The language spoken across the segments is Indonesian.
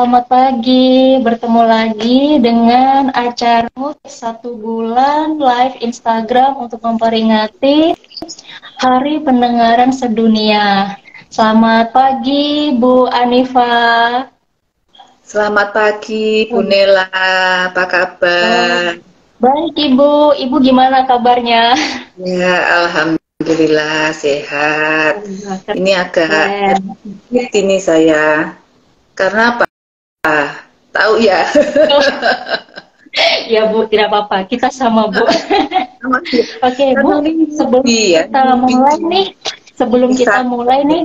selamat pagi. Bertemu lagi dengan acara satu bulan live Instagram untuk memperingati Hari Pendengaran Sedunia. Selamat pagi, Bu Anifa. Selamat pagi, Bu Nela. Apa Oh, kabar? baik, Ibu. Ibu gimana kabarnya? Ya, Alhamdulillah sehat. Ini agak Keren. sedikit ini saya. Karena apa? Tahu ya? Ya, Bu, tidak apa-apa. Kita sama, Bu. Oke, Karena Bu, ini sebelum newbie ya, kita newbie mulai di nih, sebelum kita wisata. mulai nih,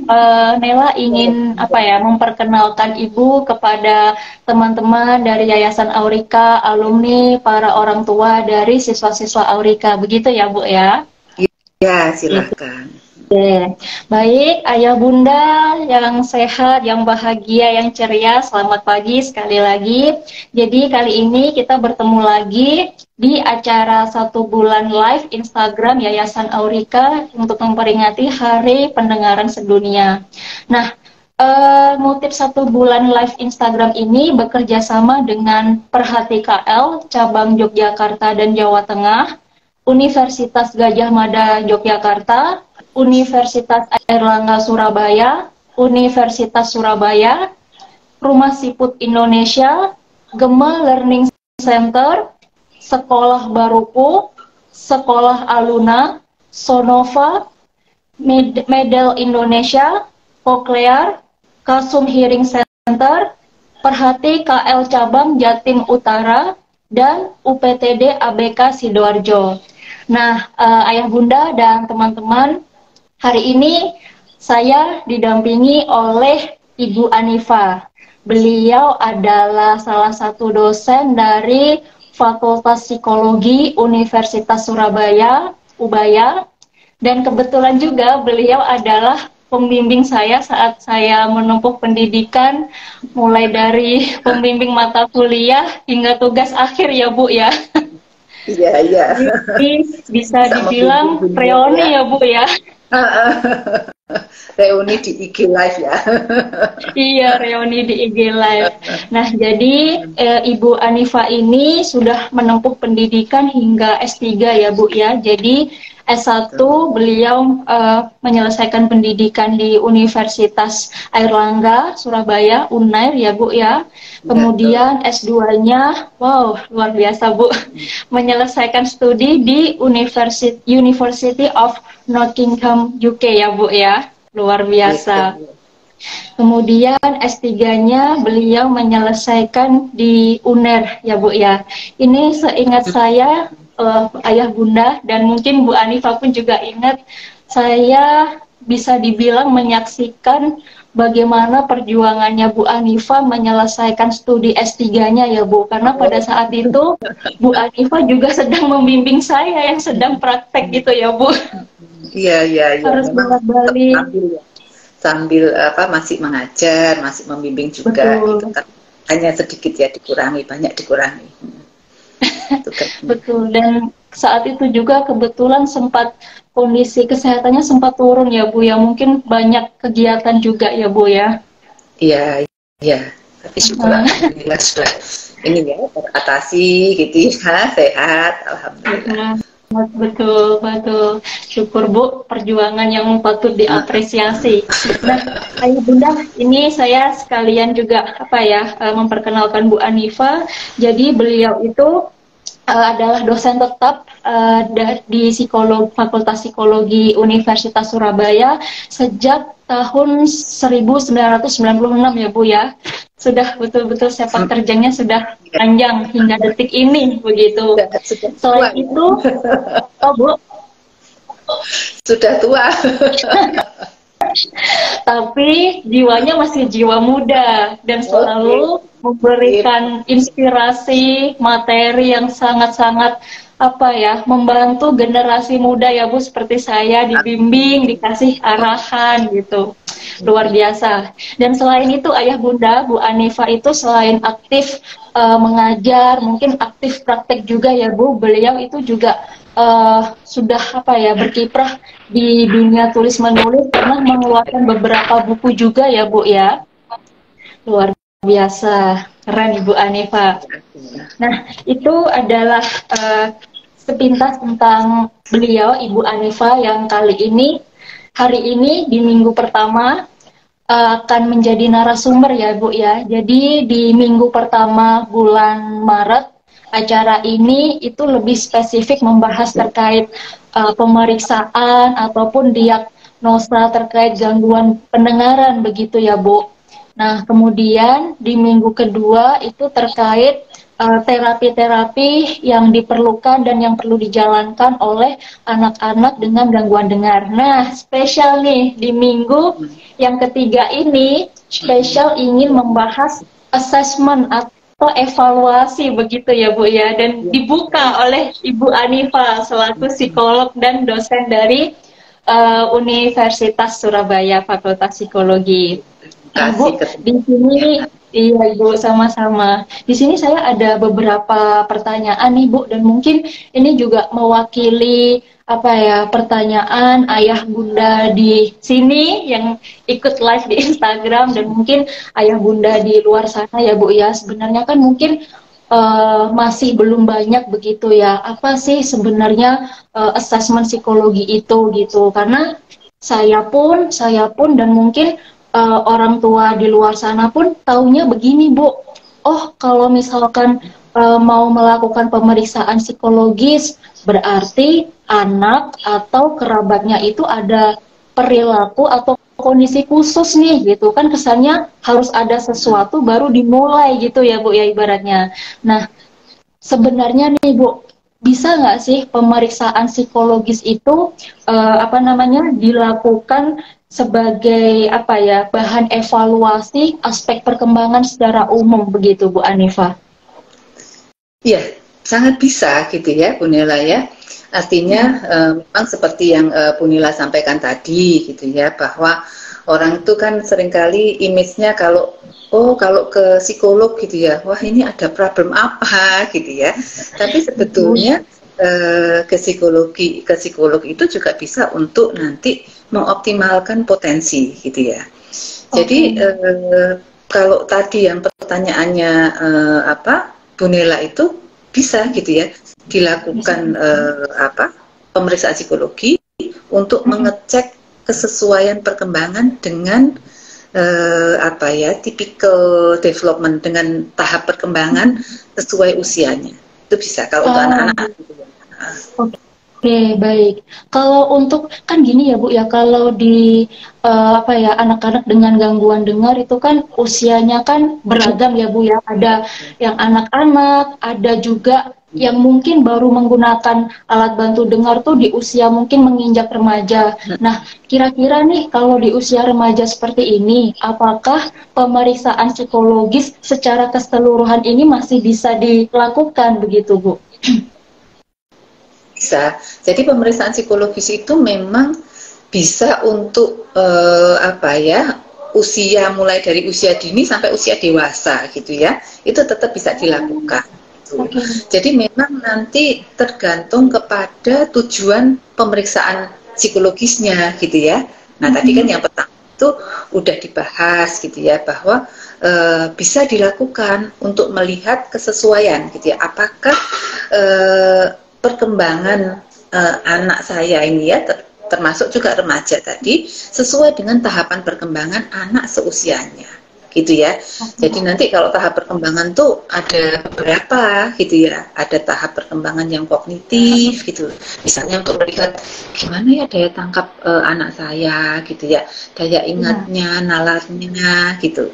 Nela ingin apa ya, memperkenalkan Ibu kepada teman-teman dari Yayasan Aurika, alumni, para orang tua dari siswa-siswa Aurika. Begitu ya, Bu ya? Ya, Gitu. silakan. Oke, baik ayah bunda yang sehat, yang bahagia, yang ceria, selamat pagi sekali lagi. Jadi kali ini kita bertemu lagi di acara satu bulan live Instagram Yayasan Aurika untuk memperingati Hari Pendengaran Sedunia. Nah, motif satu bulan live Instagram ini bekerja sama dengan Perhati KL, cabang Yogyakarta dan Jawa Tengah, Universitas Gadjah Mada Yogyakarta, Universitas Airlangga Surabaya, Universitas Surabaya, Rumah Siput Indonesia, Gema Learning Center, Sekolah Barupu, Sekolah Aluna, Sonova, Medel Indonesia, Koklear, Kasum Hearing Center, Perhati KL Cabang Jatim Utara, dan UPTD ABK Sidoarjo. Nah, Ayah Bunda dan teman-teman, hari ini saya didampingi oleh Ibu Anifa. Beliau adalah salah satu dosen dari Fakultas Psikologi Universitas Surabaya, UBAYA, dan kebetulan juga beliau adalah pembimbing saya saat saya menempuh pendidikan, mulai dari pembimbing mata kuliah hingga tugas akhir ya Bu ya. Iya, iya. Jadi bisa Bisa membimbing dibilang junior ya. reoni ya Bu ya. Reuni di IG Live ya. Iya, reuni di IG Live. Nah, jadi Ibu Anifa ini sudah menempuh pendidikan hingga S3 ya Bu ya. Jadi S1 beliau menyelesaikan pendidikan di Universitas Airlangga Surabaya, Unair ya Bu ya. Kemudian S2-nya, wow, luar biasa Bu, menyelesaikan studi di University of Nottingham UK ya Bu ya. Luar biasa. Gitu. Kemudian S3-nya beliau menyelesaikan di UNER ya Bu ya. Ini seingat saya Ayah Bunda dan mungkin Bu Anifa pun juga ingat, saya bisa dibilang menyaksikan bagaimana perjuangannya Bu Anifa menyelesaikan studi S3-nya ya Bu. Karena pada Oh, saat itu Bu Anifa juga sedang membimbing saya yang sedang praktek gitu ya Bu. iya, iya, iya. Harus Memang bolak-balik. sambil apa masih mengajar, masih membimbing juga gitu Betul. kan. Hanya sedikit ya dikurangi, banyak dikurangi. Itu kan. Betul, dan saat itu juga kebetulan sempat kondisi kesehatannya sempat turun ya Bu ya, mungkin banyak kegiatan juga ya Bu ya. Iya, iya. Tapi syukur alhamdulillah sudah ini ya teratasi gitu ya, sehat alhamdulillah. Betul, betul. Syukur Bu, perjuangan yang patut Heeh. diapresiasi. Nah, Ayah Bunda, ini saya sekalian juga apa ya, memperkenalkan Bu Anifa. Jadi beliau itu adalah dosen tetap di Fakultas Psikologi Universitas Surabaya sejak tahun 1996 ya Bu ya. Sudah betul-betul sepak terjangnya sudah Ya, panjang hingga detik ini begitu. sudah tua Selain ya. itu, oh Bu, Sudah tua. tapi jiwanya masih jiwa muda dan Oke. selalu Sip. memberikan inspirasi materi yang sangat-sangat apa ya, membantu generasi muda ya Bu, seperti saya dibimbing, dikasih arahan gitu. Luar biasa. Dan selain itu Ayah Bunda, Bu Anifa itu selain aktif mengajar, mungkin aktif praktek juga ya Bu. Beliau itu juga sudah apa ya, berkiprah di dunia tulis menulis, pernah mengeluarkan beberapa buku juga ya Bu ya. Luar biasa, keren Ibu Anifa. Nah, itu adalah sepintas tentang beliau, Ibu Anifa, yang kali ini, hari ini di minggu pertama akan menjadi narasumber ya Bu ya. Jadi di minggu pertama bulan Maret, acara ini itu lebih spesifik membahas terkait pemeriksaan ataupun diagnosa terkait gangguan pendengaran begitu ya Bu. Nah, kemudian di minggu kedua itu terkait terapi-terapi yang diperlukan dan yang perlu dijalankan oleh anak-anak dengan gangguan dengar. Nah, spesial nih di minggu yang ketiga ini, spesial ingin membahas assessment atau evaluasi begitu ya Bu ya, dan dibuka oleh Ibu Anifa selaku psikolog dan dosen dari Universitas Surabaya Fakultas Psikologi. Nah, Bu, di sini iya Ibu sama-sama. Di sini saya ada beberapa pertanyaan nih Bu, dan mungkin ini juga mewakili apa ya, pertanyaan ayah bunda di sini yang ikut live di Instagram, dan mungkin ayah bunda di luar sana ya Bu ya. Sebenarnya kan mungkin masih belum banyak begitu ya. Apa sih sebenarnya asesmen psikologi itu gitu? Karena saya pun dan mungkin orang tua di luar sana pun taunya begini Bu, oh kalau misalkan mau melakukan pemeriksaan psikologis berarti anak atau kerabatnya itu ada perilaku atau kondisi khusus nih gitu kan, kesannya harus ada sesuatu baru dimulai gitu ya Bu ya ibaratnya. Nah, sebenarnya nih Bu, bisa nggak sih pemeriksaan psikologis itu dilakukan sebagai apa ya, bahan evaluasi aspek perkembangan secara umum begitu Bu Anifa? Iya, sangat bisa gitu ya Bu Nela ya. Artinya memang seperti yang Bu Nela sampaikan tadi gitu ya, bahwa orang itu kan seringkali image-nya kalau ke psikolog gitu ya, wah ini ada problem apa gitu ya. Tapi sebetulnya ke psikolog itu juga bisa untuk nanti mengoptimalkan potensi gitu ya. Jadi kalau tadi yang pertanyaannya Bu Nela itu bisa gitu ya dilakukan pemeriksaan psikologi untuk mengecek kesesuaian perkembangan dengan typical development, dengan tahap perkembangan sesuai usianya. Itu bisa kalau untuk anak-anak. Oke, baik. Kalau untuk kan gini ya Bu ya, kalau di anak-anak dengan gangguan dengar itu kan usianya kan beragam ya Bu ya. Ada yang anak-anak, ada juga yang mungkin baru menggunakan alat bantu dengar tuh di usia mungkin menginjak remaja. Nah, kira-kira nih kalau di usia remaja seperti ini, apakah pemeriksaan psikologis secara keseluruhan ini masih bisa dilakukan begitu Bu? Bisa. Jadi pemeriksaan psikologis itu memang bisa untuk usia mulai dari usia dini sampai usia dewasa gitu ya. Itu tetap bisa dilakukan. Okay. Jadi memang nanti tergantung kepada tujuan pemeriksaan psikologisnya gitu ya. Nah tadi kan yang pertama itu udah dibahas gitu ya, bahwa bisa dilakukan untuk melihat kesesuaian gitu ya. Apakah perkembangan anak saya ini ya, termasuk juga remaja tadi, sesuai dengan tahapan perkembangan anak seusianya gitu ya. Jadi nanti kalau tahap perkembangan tuh ada beberapa gitu ya, ada tahap perkembangan yang kognitif gitu, misalnya untuk melihat gimana ya daya tangkap anak saya gitu ya, daya ingatnya, nalarnya gitu.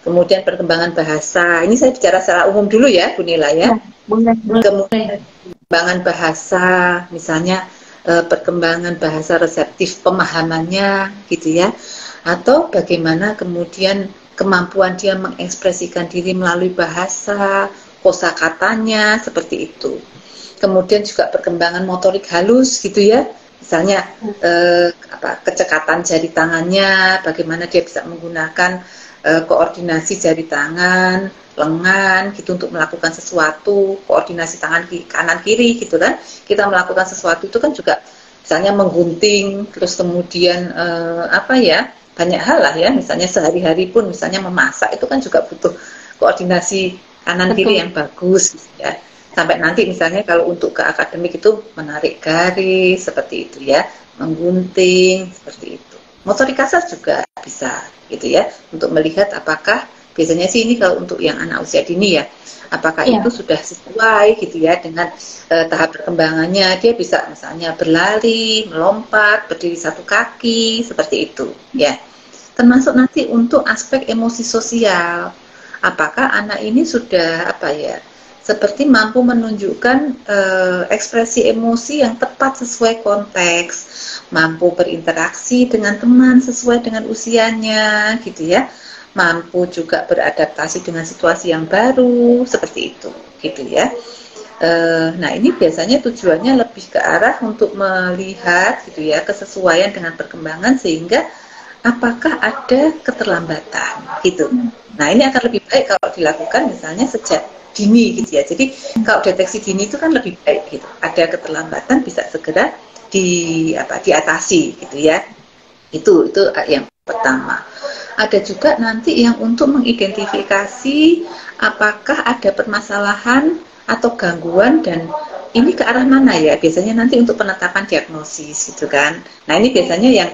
Kemudian perkembangan bahasa, ini saya bicara secara umum dulu ya Bu Nela ya. Kemudian perkembangan bahasa, misalnya perkembangan bahasa reseptif pemahamannya gitu ya, atau bagaimana kemudian kemampuan dia mengekspresikan diri melalui bahasa, kosakatanya seperti itu. Kemudian juga perkembangan motorik halus gitu ya, misalnya kecekatan jari tangannya, bagaimana dia bisa menggunakan koordinasi jari tangan, lengan gitu untuk melakukan sesuatu, koordinasi tangan kanan kiri gitu kan. Kita melakukan sesuatu itu kan juga misalnya menggunting, terus kemudian banyak hal lah ya, misalnya sehari-hari pun misalnya memasak itu kan juga butuh koordinasi kanan kiri yang bagus gitu ya. Sampai nanti misalnya kalau untuk ke akademik itu menarik garis seperti itu ya, menggunting seperti itu. Motorik kasar juga bisa gitu ya, untuk melihat apakah biasanya sih ini kalau untuk yang anak usia dini ya, apakah itu sudah sesuai gitu ya dengan tahap perkembangannya. Dia bisa misalnya berlari, melompat, berdiri satu kaki seperti itu ya. Termasuk nanti untuk aspek emosi sosial, apakah anak ini sudah apa ya, seperti mampu menunjukkan ekspresi emosi yang tepat sesuai konteks, mampu berinteraksi dengan teman sesuai dengan usianya gitu ya, mampu juga beradaptasi dengan situasi yang baru seperti itu gitu ya. Nah ini biasanya tujuannya lebih ke arah untuk melihat gitu ya kesesuaian dengan perkembangan, sehingga apakah ada keterlambatan gitu. Nah ini akan lebih baik kalau dilakukan misalnya sejak dini gitu ya. Jadi kalau deteksi dini itu kan lebih baik gitu. Ada keterlambatan bisa segera diatasi gitu ya. Itu yang pertama. Ada juga nanti yang untuk mengidentifikasi apakah ada permasalahan atau gangguan dan ini ke arah mana ya. Biasanya nanti untuk penetapan diagnosis gitu kan. Nah ini biasanya yang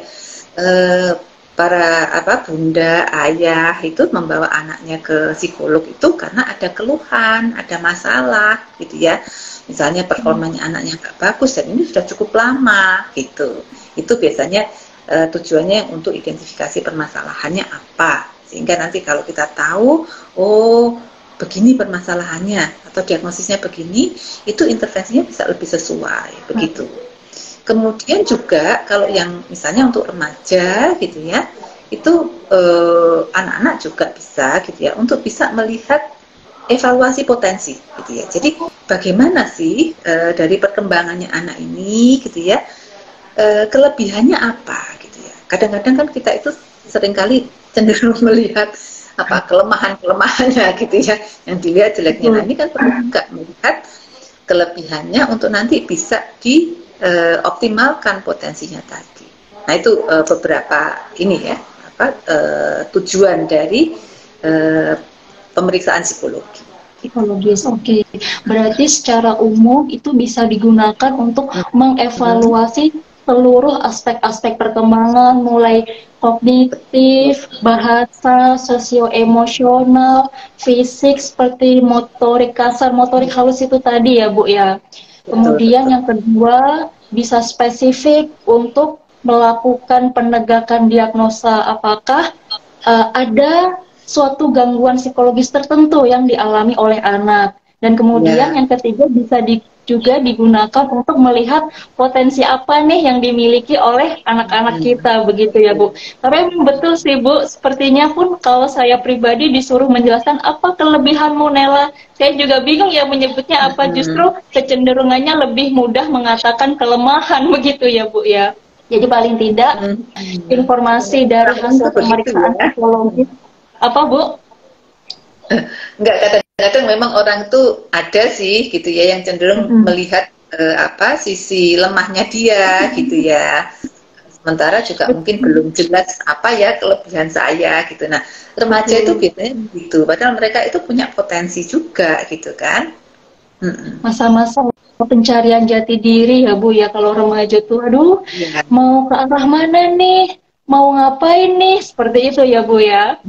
para bunda, ayah itu membawa anaknya ke psikolog itu karena ada keluhan, ada masalah gitu ya. Misalnya performanya anaknya nggak bagus dan ini sudah cukup lama gitu. Itu biasanya tujuannya untuk identifikasi permasalahannya apa. Sehingga nanti kalau kita tahu, oh begini permasalahannya atau diagnosisnya begini, itu intervensinya bisa lebih sesuai begitu. Kemudian juga kalau yang misalnya untuk remaja gitu ya, itu anak-anak juga bisa gitu ya, untuk bisa melihat evaluasi potensi gitu ya. Jadi bagaimana sih dari perkembangannya anak ini gitu ya, kelebihannya apa gitu ya. Kadang-kadang kan kita itu seringkali cenderung melihat kelemahan-kelemahannya gitu ya, yang dilihat jeleknya. Nah ini kan perlu juga melihat kelebihannya untuk nanti bisa optimalkan potensinya tadi. Nah itu beberapa ini ya tujuan dari pemeriksaan psikologi. Psikologis, oke. Berarti secara umum itu bisa digunakan untuk mengevaluasi seluruh aspek-aspek perkembangan, mulai kognitif, bahasa, sosio-emosional, fisik seperti motorik kasar, motorik halus itu tadi ya Bu ya. Kemudian yang kedua bisa spesifik untuk melakukan penegakan diagnosa apakah ada suatu gangguan psikologis tertentu yang dialami oleh anak. Dan kemudian yang ketiga bisa juga digunakan untuk melihat potensi apa nih yang dimiliki oleh anak-anak kita, begitu ya Bu. Tapi betul sih Bu, sepertinya pun kalau saya pribadi disuruh menjelaskan apa kelebihanmu Nela, saya juga bingung ya menyebutnya apa, justru kecenderungannya lebih mudah mengatakan kelemahan begitu ya Bu ya. Jadi paling tidak informasi dari hasil pemeriksaan psikologis apa Bu? Enggak, kadang-kadang memang orang tuh ada sih gitu ya yang cenderung melihat sisi lemahnya dia gitu ya. Sementara juga mungkin belum jelas apa ya kelebihan saya gitu. Nah remaja itu biasanya begitu, padahal mereka itu punya potensi juga gitu kan. Masa-masa pencarian jati diri ya Bu ya, kalau remaja tuh aduh mau ke arah mana nih, mau ngapain nih, seperti itu ya Bu ya.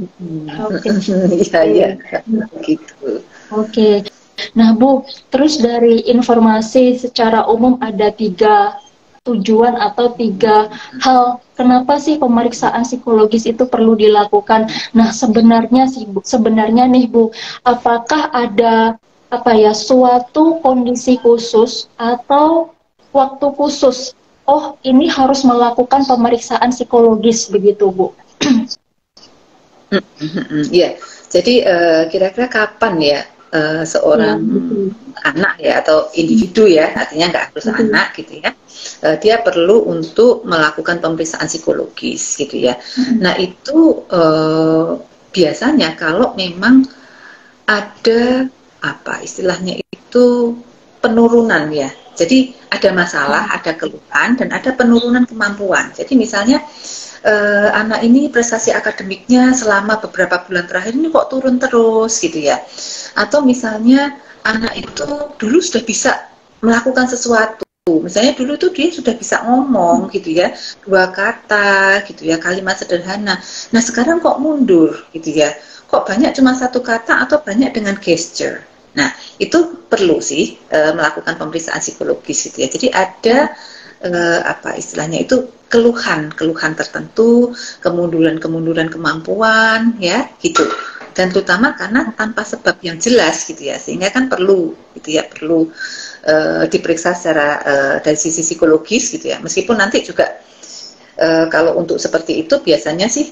Iya gitu. Oke. Nah Bu, terus dari informasi secara umum ada 3 tujuan atau 3 hal kenapa sih pemeriksaan psikologis itu perlu dilakukan. Nah sebenarnya nih Bu, apakah ada suatu kondisi khusus atau waktu khusus, oh ini harus melakukan pemeriksaan psikologis begitu Bu? Ya, jadi kira-kira kapan ya seorang anak ya atau individu ya, artinya nggak harus anak gitu ya, dia perlu untuk melakukan pemeriksaan psikologis gitu ya. Nah itu biasanya kalau memang ada istilahnya itu penurunan ya. Jadi ada masalah, ada keluhan, dan ada penurunan kemampuan. Jadi misalnya anak ini prestasi akademiknya selama beberapa bulan terakhir ini kok turun terus gitu ya. Atau misalnya anak itu dulu sudah bisa melakukan sesuatu. Misalnya dulu tuh dia sudah bisa ngomong gitu ya, 2 kata gitu ya, kalimat sederhana. Nah sekarang kok mundur gitu ya, kok banyak cuma 1 kata atau banyak dengan gesture. Nah itu perlu sih melakukan pemeriksaan psikologis gitu ya. Jadi ada apa istilahnya itu keluhan tertentu, kemunduran kemampuan ya gitu. Dan terutama karena tanpa sebab yang jelas gitu ya, sehingga kan perlu gitu ya, perlu diperiksa secara dari sisi psikologis gitu ya. Meskipun nanti juga kalau untuk seperti itu biasanya sih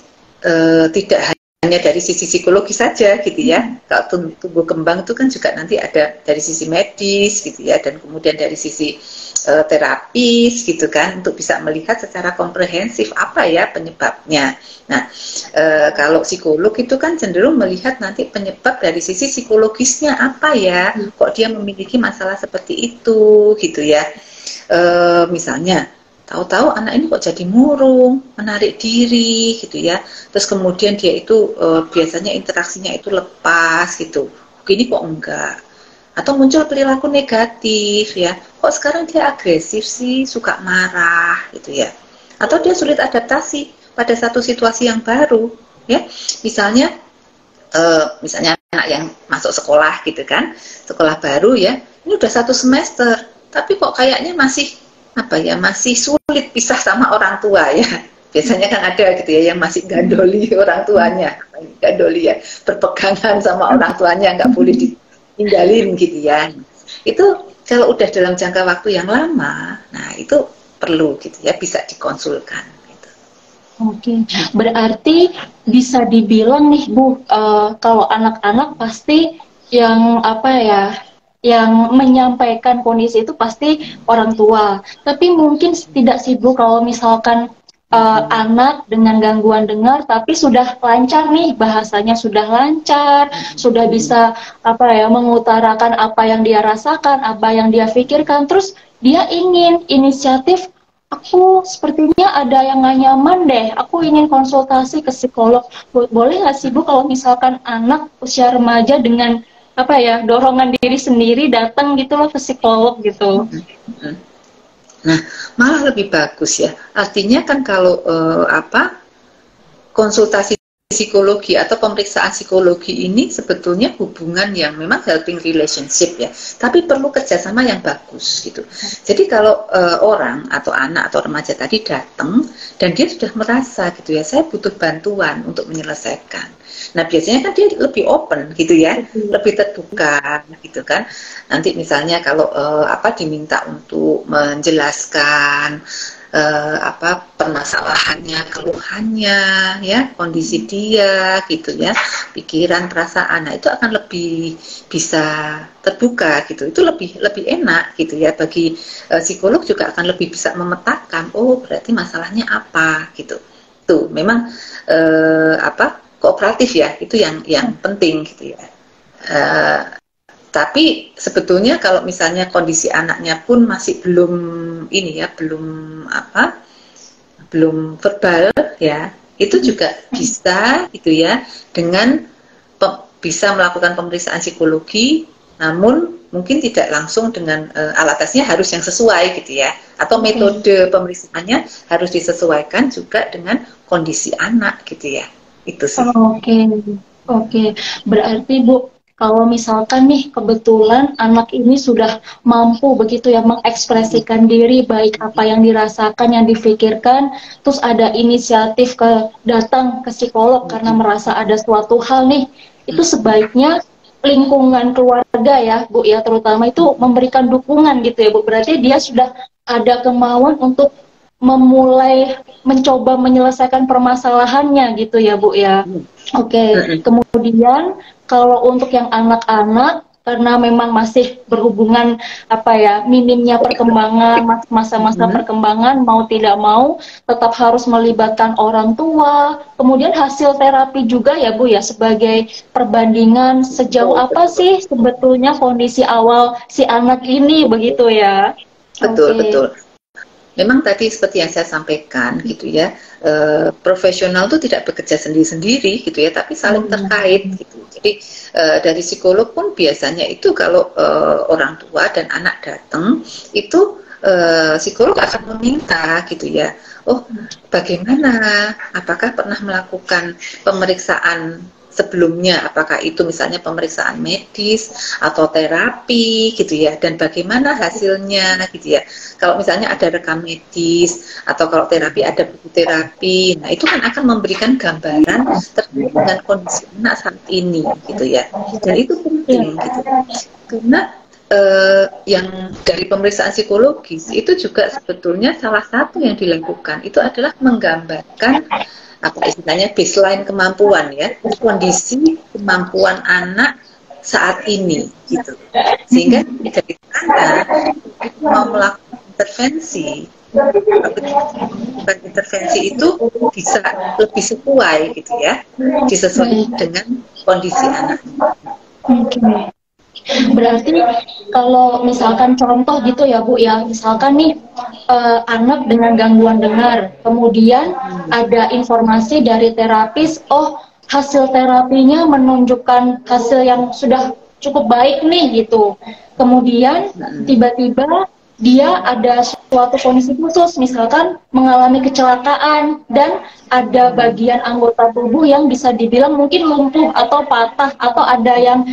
tidak hanya dari sisi psikologis saja gitu ya. Kalau tumbuh kembang itu kan juga nanti ada dari sisi medis gitu ya, dan kemudian dari sisi terapis gitu kan, untuk bisa melihat secara komprehensif apa ya penyebabnya. Nah kalau psikolog itu kan cenderung melihat nanti penyebab dari sisi psikologisnya apa ya, kok dia memiliki masalah seperti itu gitu ya. Misalnya tahu-tahu anak ini kok jadi murung, menarik diri gitu ya, terus kemudian dia itu biasanya interaksinya itu lepas gitu, ini kok enggak, atau muncul perilaku negatif ya, kok sekarang dia agresif sih, suka marah gitu ya, atau dia sulit adaptasi pada satu situasi yang baru ya. Misalnya anak yang masuk sekolah gitu kan, sekolah baru ya, ini udah 1 semester tapi kok kayaknya masih masih sulit pisah sama orang tua ya. Biasanya kan ada gitu ya yang masih gandoli orang tuanya, gandoli ya, berpegangan sama orang tuanya, nggak boleh ditinggalin gitu ya. Itu kalau udah dalam jangka waktu yang lama, nah itu perlu gitu ya, bisa dikonsulkan gitu. Oke, berarti bisa dibilang nih Bu, kalau anak-anak pasti yang yang menyampaikan kondisi itu pasti orang tua. Tapi mungkin tidak sih Bu, kalau misalkan anak dengan gangguan dengar tapi sudah lancar nih, bahasanya sudah lancar, sudah bisa mengutarakan apa yang dia rasakan, apa yang dia pikirkan, terus dia ingin inisiatif, aku sepertinya ada yang gak nyaman deh, aku ingin konsultasi ke psikolog. Boleh nggak sih Bu kalau misalkan anak usia remaja dengan dorongan diri sendiri datang gitu loh ke psikolog gitu? Nah malah lebih bagus ya, artinya kan kalau konsultasi psikologi atau pemeriksaan psikologi ini sebetulnya hubungan yang memang helping relationship ya, tapi perlu kerjasama yang bagus gitu. Jadi kalau orang atau anak atau remaja tadi datang dan dia sudah merasa gitu ya, saya butuh bantuan untuk menyelesaikan. Nah biasanya kan dia lebih open gitu ya, lebih terbuka gitu kan. Nanti misalnya kalau diminta untuk menjelaskan permasalahannya, keluhannya ya, kondisi dia gitu ya, pikiran, perasaan, nah itu akan lebih bisa terbuka gitu. Itu lebih enak gitu ya, bagi psikolog juga akan lebih bisa memetakan, oh berarti masalahnya apa gitu. Tuh memang kooperatif ya, itu yang penting gitu ya. Tapi sebetulnya kalau misalnya kondisi anaknya pun masih belum verbal ya, itu juga bisa gitu ya, dengan bisa melakukan pemeriksaan psikologi, namun mungkin tidak langsung dengan alat tesnya harus yang sesuai gitu ya, atau metode pemeriksaannya harus disesuaikan juga dengan kondisi anak gitu ya. Itu sih. Oke. Berarti Bu, kalau misalkan nih kebetulan anak ini sudah mampu begitu ya mengekspresikan diri, baik apa yang dirasakan, yang difikirkan, terus ada inisiatif datang ke psikolog karena merasa ada suatu hal nih, itu sebaiknya lingkungan keluarga ya Bu ya, terutama itu memberikan dukungan gitu ya Bu. Berarti dia sudah ada kemauan untuk memulai mencoba menyelesaikan permasalahannya gitu ya Bu ya. Oke. Kemudian kalau untuk yang anak-anak, karena memang masih berhubungan minimnya perkembangan, masa-masa perkembangan, mau tidak mau tetap harus melibatkan orang tua. Kemudian hasil terapi juga ya Bu ya, sebagai perbandingan sejauh apa sih sebetulnya kondisi awal si anak ini begitu ya. Betul, Oke. betul. Memang tadi seperti yang saya sampaikan gitu ya, profesional itu tidak bekerja sendiri-sendiri gitu ya, tapi saling terkait gitu. Jadi dari psikolog pun biasanya itu kalau orang tua dan anak datang itu psikolog akan meminta gitu ya, oh bagaimana, apakah pernah melakukan pemeriksaan sebelumnya, apakah itu misalnya pemeriksaan medis atau terapi gitu ya, dan bagaimana hasilnya gitu ya. Kalau misalnya ada rekam medis atau kalau terapi ada buku terapi, nah itu kan akan memberikan gambaran terkait dengan kondisi anak saat ini gitu ya. Dan itu penting gitu, karena yang dari pemeriksaan psikologis itu juga sebetulnya salah satu yang dilakukan itu adalah menggambarkan apa istilahnya baseline kemampuan ya, kondisi kemampuan anak saat ini gitu, sehingga dari sana itu mau melakukan intervensi, intervensi itu bisa lebih sesuai gitu ya, disesuaikan dengan kondisi anak. Oke. Berarti kalau misalkan contoh gitu ya Bu ya, misalkan nih anak dengan gangguan dengar, kemudian ada informasi dari terapis, oh hasil terapinya menunjukkan hasil yang sudah cukup baik nih gitu. Kemudian tiba-tiba dia ada suatu kondisi khusus, misalkan mengalami kecelakaan dan ada bagian anggota tubuh yang bisa dibilang mungkin lumpuh atau patah atau ada yang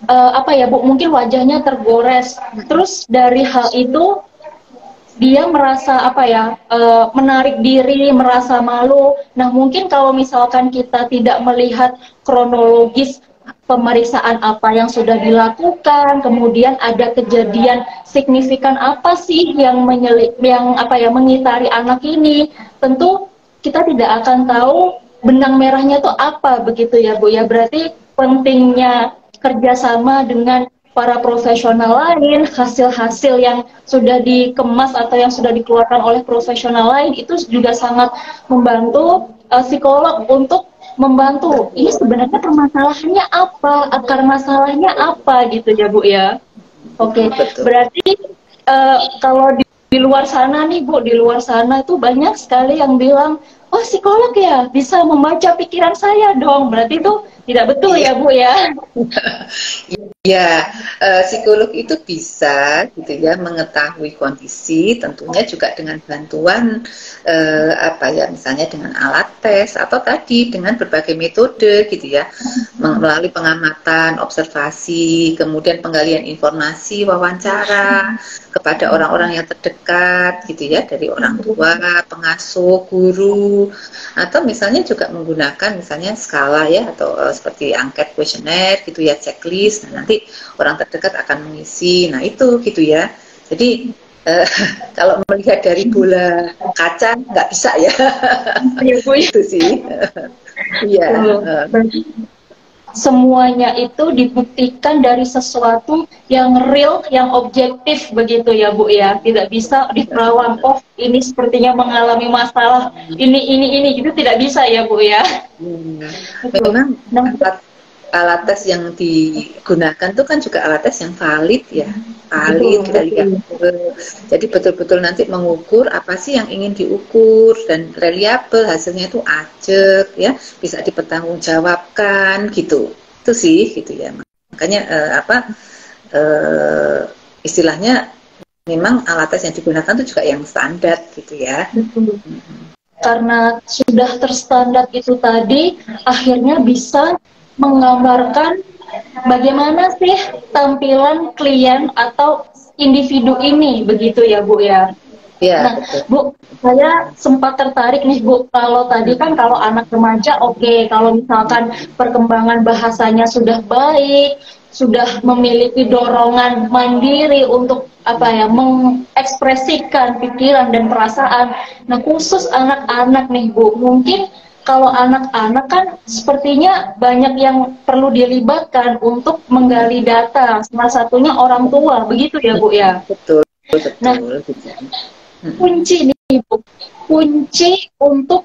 apa ya Bu, mungkin wajahnya tergores. Terus dari hal itu dia merasa apa ya, menarik diri, merasa malu. Nah mungkin kalau misalkan kita tidak melihat kronologis pemeriksaan apa yang sudah dilakukan, kemudian ada kejadian signifikan apa sih yang mengitari anak ini, tentu kita tidak akan tahu benang merahnya itu apa begitu ya Bu ya. Berarti pentingnya kerjasama dengan para profesional lain, hasil-hasil yang sudah dikemas atau yang sudah dikeluarkan oleh profesional lain itu juga sangat membantu psikolog untuk membantu. Ini sebenarnya permasalahannya apa, akar masalahnya apa gitu ya Bu ya. Oke, berarti kalau di luar sana nih Bu, di luar sana itu banyak sekali yang bilang, oh psikolog ya bisa membaca pikiran saya dong. Berarti itu tidak betul ya Bu ya. Ya, psikolog itu bisa gitu ya mengetahui kondisi, tentunya juga dengan bantuan apa ya, misalnya dengan alat tes atau tadi dengan berbagai metode gitu ya, melalui pengamatan, observasi, kemudian penggalian informasi, wawancara kepada orang-orang yang terdekat gitu ya, dari orang tua, pengasuh, guru, atau misalnya juga menggunakan misalnya skala ya, atau seperti angket kuesioner gitu ya, checklist. Nah, nanti orang terdekat akan mengisi. Nah itu gitu ya. Jadi kalau melihat dari bola kaca nggak bisa ya. Itu sih. Iya. Semuanya itu dibuktikan dari sesuatu yang real, yang objektif begitu ya Bu ya. Tidak bisa diterawang, oh ini sepertinya mengalami masalah ini gitu, tidak bisa ya Bu ya. Memang alat tes yang digunakan itu kan juga alat tes yang valid ya, valid, reliable. Jadi betul-betul nanti mengukur apa sih yang ingin diukur dan reliable, hasilnya itu ajek ya, bisa dipertanggungjawabkan gitu. Itu sih gitu ya. Makanya istilahnya memang alat tes yang digunakan itu juga yang standar gitu ya. Karena sudah terstandar itu tadi, akhirnya bisa menggambarkan bagaimana sih tampilan klien atau individu ini begitu ya Bu ya. Ya, nah Bu, saya sempat tertarik nih Bu, kalau tadi kan kalau anak remaja oke, kalau misalkan perkembangan bahasanya sudah baik, sudah memiliki dorongan mandiri untuk apa ya, mengekspresikan pikiran dan perasaan. Nah khusus anak-anak nih Bu, mungkin kalau anak-anak kan sepertinya banyak yang perlu dilibatkan untuk menggali data, salah satunya orang tua, begitu ya Bu ya? Betul. Nah, kunci nih Bu, kunci untuk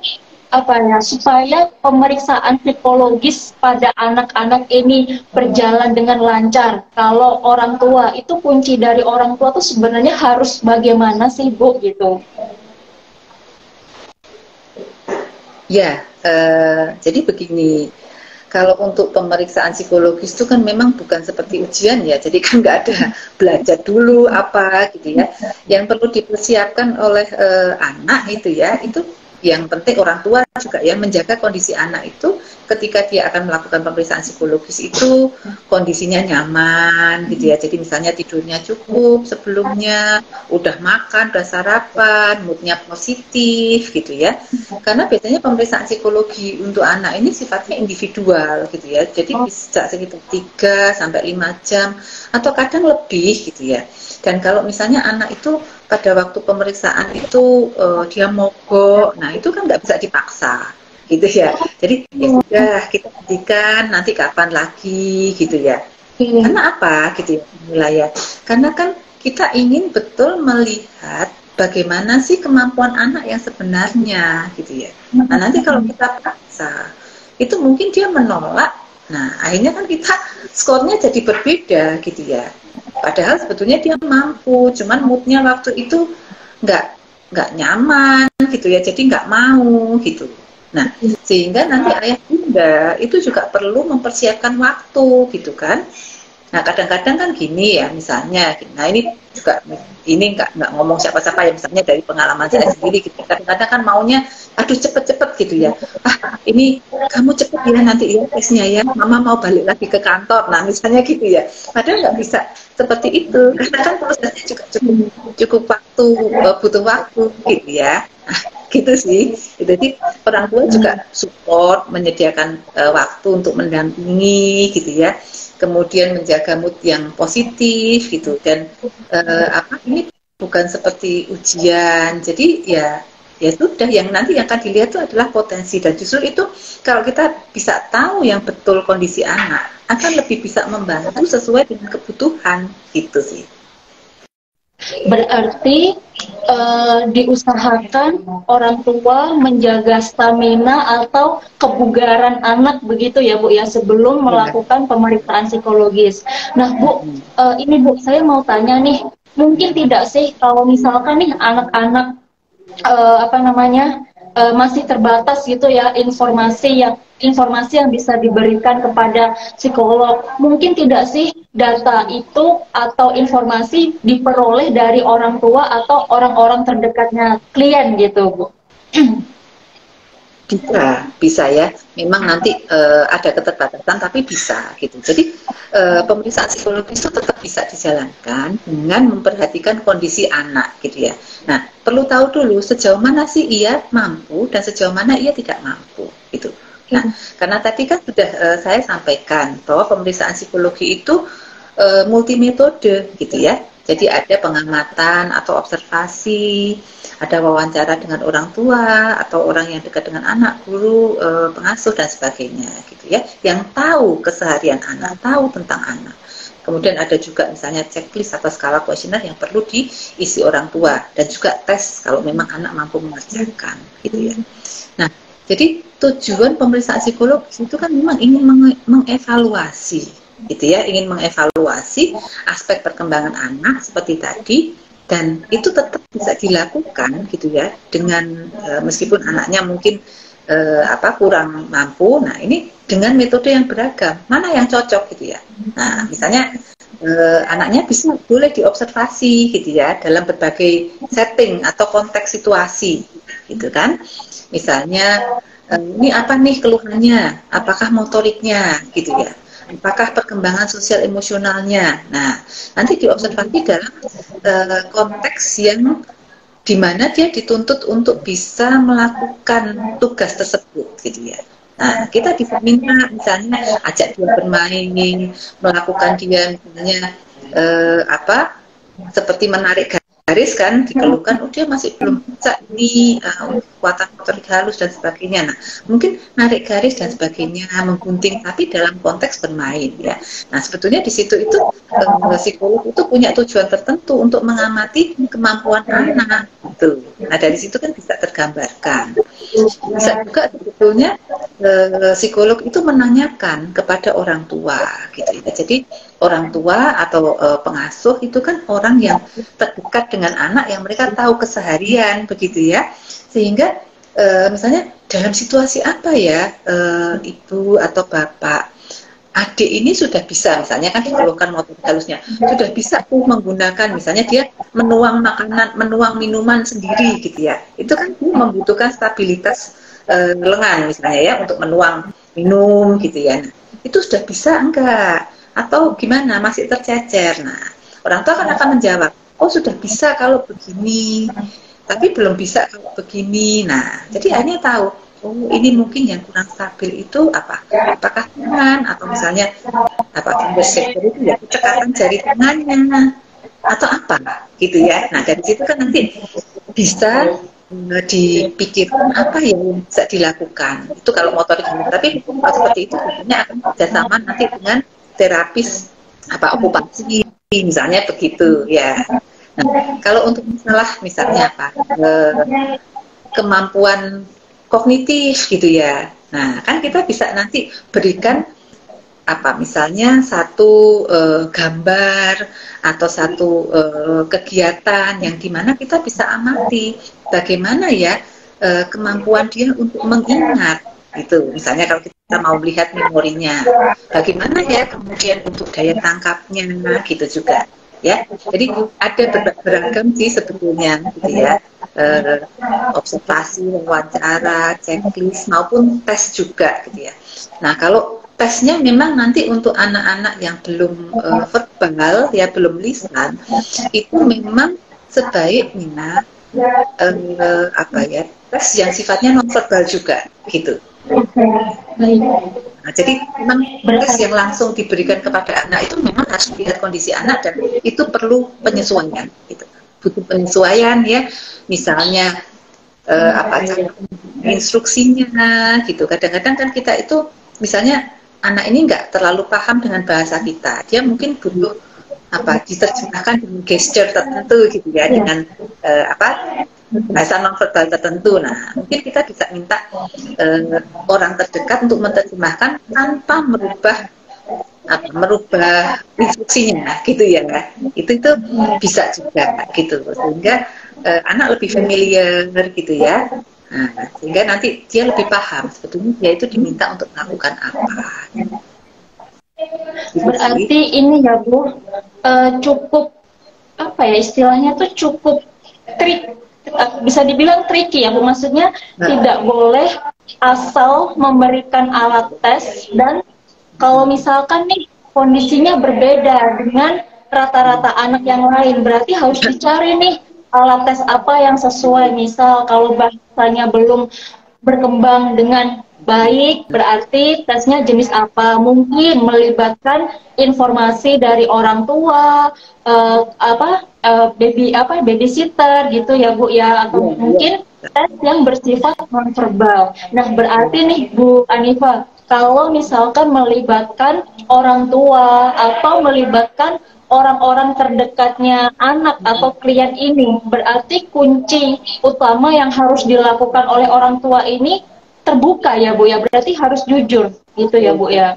apa ya, supaya pemeriksaan psikologis pada anak-anak ini berjalan dengan lancar. Kalau orang tua itu, kunci dari orang tua tuh sebenarnya harus bagaimana sih Bu gitu? Ya, jadi begini, kalau untuk pemeriksaan psikologis itu kan memang bukan seperti ujian ya, jadi kan nggak ada belajar dulu apa gitu ya. Yang perlu dipersiapkan oleh anak itu ya, itu yang penting orang tua juga ya, menjaga kondisi anak itu ketika dia akan melakukan pemeriksaan psikologis itu kondisinya nyaman gitu ya. Jadi misalnya tidurnya cukup sebelumnya, udah makan, udah sarapan, moodnya positif gitu ya. Karena biasanya pemeriksaan psikologi untuk anak ini sifatnya individual gitu ya. Jadi bisa sekitar 3 sampai 5 jam atau kadang lebih gitu ya. Dan kalau misalnya anak itu pada waktu pemeriksaan itu dia mogok, nah itu kan nggak bisa dipaksa gitu ya. Jadi ya sudah kita hentikan, nanti kapan lagi gitu ya. Karena apa gitu ya, wilayah. Karena kan kita ingin betul melihat bagaimana sih kemampuan anak yang sebenarnya gitu ya. Nah nanti kalau kita paksa, itu mungkin dia menolak. Nah akhirnya kan kita skornya jadi berbeda gitu ya. Padahal sebetulnya dia mampu, cuman moodnya waktu itu nggak nyaman gitu ya, jadi nggak mau gitu. Nah sehingga nanti ayah bunda itu juga perlu mempersiapkan waktu gitu kan. Nah kadang-kadang kan gini ya, misalnya, nah ini juga ini nggak ngomong siapa-siapa ya, misalnya dari pengalaman saya sendiri gitu. Kadang-kadang kan maunya, aduh cepet-cepet gitu ya. Ini kamu cepet ya nanti ya tesnya ya, mama mau balik lagi ke kantor. Nah misalnya gitu ya. Padahal nggak bisa seperti itu, karena kan prosesnya juga cukup waktu, butuh waktu gitu ya. Nah, gitu sih. Jadi orang tua juga support, menyediakan waktu untuk mendampingi gitu ya. Kemudian menjaga mood yang positif gitu, dan ini bukan seperti ujian. Jadi ya sudah, yang nanti yang akan dilihat itu adalah potensi, dan justru itu kalau kita bisa tahu yang betul kondisi anak akan lebih bisa membantu sesuai dengan kebutuhan gitu sih. Berarti diusahakan orang tua menjaga stamina atau kebugaran anak begitu ya Bu ya, sebelum melakukan pemeriksaan psikologis. Nah Bu, ini Bu, saya mau tanya nih, mungkin tidak sih kalau misalkan nih anak-anak masih terbatas gitu ya informasi yang bisa diberikan kepada psikolog. Mungkin tidak sih data itu atau informasi diperoleh dari orang tua atau orang-orang terdekatnya klien gitu, Bu? Bisa ya. Memang nanti ada keterbatasan, tapi bisa gitu. Jadi pemeriksaan psikologis itu tetap bisa dijalankan dengan memperhatikan kondisi anak gitu ya. Nah, perlu tahu dulu sejauh mana sih ia mampu dan sejauh mana ia tidak mampu gitu. Nah, karena tadi kan sudah saya sampaikan bahwa pemeriksaan psikologi itu multimetode gitu ya. Jadi ada pengamatan atau observasi, ada wawancara dengan orang tua atau orang yang dekat dengan anak, guru, pengasuh dan sebagainya gitu ya, yang tahu keseharian anak, tahu tentang anak. Kemudian ada juga misalnya checklist atau skala kuesioner yang perlu diisi orang tua, dan juga tes kalau memang anak mampu mengerjakan gitu ya. Nah, jadi tujuan pemeriksaan psikologis itu kan memang ingin mengevaluasi gitu ya, ingin mengevaluasi aspek perkembangan anak seperti tadi, dan itu tetap bisa dilakukan gitu ya, dengan meskipun anaknya mungkin kurang mampu. Nah ini dengan metode yang beragam, mana yang cocok gitu ya. Nah misalnya anaknya boleh diobservasi gitu ya, dalam berbagai setting atau konteks situasi gitu kan. Misalnya ini apa nih keluhannya, apakah motoriknya gitu ya, apakah perkembangan sosial emosionalnya. Nah, nanti diobservasi dalam konteks yang dimana dia dituntut untuk bisa melakukan tugas tersebut, gitu ya. Nah, kita bisa minta misalnya ajak dia bermain, melakukan dia misalnya seperti menarik garis kan, dikeluhkan, dia masih belum bisa ini kekuatan motorik halus dan sebagainya. Nah, mungkin narik garis dan sebagainya, menggunting, tapi dalam konteks bermain ya. Nah, sebetulnya di situ itu psikolog itu punya tujuan tertentu untuk mengamati kemampuan anak gitu. Nah, dari situ kan bisa tergambarkan. Bisa juga sebetulnya psikolog itu menanyakan kepada orang tua gitu ya. Jadi orang tua atau pengasuh itu kan orang yang terdekat dengan anak yang mereka tahu keseharian begitu ya. Sehingga misalnya dalam situasi apa ya ibu atau bapak, adik ini sudah bisa misalnya kan dikeluhkan motor halusnya sudah bisa menggunakan misalnya dia menuang makanan, menuang minuman sendiri gitu ya. Itu kan membutuhkan stabilitas lengan misalnya ya untuk menuang minum gitu ya. Nah, itu sudah bisa enggak? Atau gimana masih tercecer? Nah, orang tua kan akan menjawab, oh sudah bisa kalau begini, tapi belum bisa kalau begini. Nah, jadi akhirnya tahu, oh ini mungkin yang kurang stabil itu apa? Apakah tangan atau misalnya apa sektor itu ya cekatan jari tangannya atau apa gitu ya. Nah dari situ kan nanti bisa dipikirkan apa yang bisa dilakukan. Itu kalau motorik, tapi seperti itu tentunya akan kerjasama nanti dengan terapis apa okupasi misalnya begitu ya. Nah, kalau untuk masalah misalnya apa kemampuan kognitif gitu ya. Nah, kan kita bisa nanti berikan apa misalnya satu gambar atau satu kegiatan yang dimana kita bisa amati bagaimana ya kemampuan dia untuk mengingat gitu. Misalnya kalau kita mau melihat memorinya, bagaimana ya kemudian untuk daya tangkapnya gitu juga. Ya, jadi ada beragam sih sebetulnya gitu ya, observasi, wawancara, checklist maupun tes juga gitu ya. Nah kalau tesnya memang nanti untuk anak-anak yang belum verbal ya belum lisan itu memang sebaiknya apa ya tes yang sifatnya non verbal juga gitu. Nah, jadi memang tes yang langsung diberikan kepada anak itu memang harus dilihat kondisi anak dan itu perlu penyesuaian gitu. Butuh penyesuaian ya misalnya apa instruksinya gitu. Kadang-kadang kan kita itu misalnya anak ini nggak terlalu paham dengan bahasa kita, dia mungkin butuh apa diterjemahkan dengan gesture tertentu gitu ya dengan apa bahasa nonverbal tertentu. Nah, mungkin kita bisa minta orang terdekat untuk menerjemahkan tanpa merubah instruksinya, gitu ya. Itu bisa juga gitu, sehingga anak lebih familiar gitu ya. Nah, sehingga nanti dia lebih paham sebetulnya dia itu diminta untuk melakukan apa. Berarti ini ya Bu, cukup apa ya istilahnya tuh cukup trik. Bisa dibilang tricky ya Bu, maksudnya tidak boleh asal memberikan alat tes dan kalau misalkan nih kondisinya berbeda dengan rata-rata anak yang lain, berarti harus dicari nih alat tes apa yang sesuai. Misal kalau bahasanya belum berkembang dengan baik, berarti tesnya jenis apa? Mungkin melibatkan informasi dari orang tua, babysitter gitu ya Bu ya, atau mungkin tes yang bersifat nonverbal. Nah berarti nih Bu Anifa, kalau misalkan melibatkan orang tua atau melibatkan orang-orang terdekatnya anak atau klien ini, berarti kunci utama yang harus dilakukan oleh orang tua ini terbuka ya Bu ya, berarti harus jujur gitu ya Bu ya.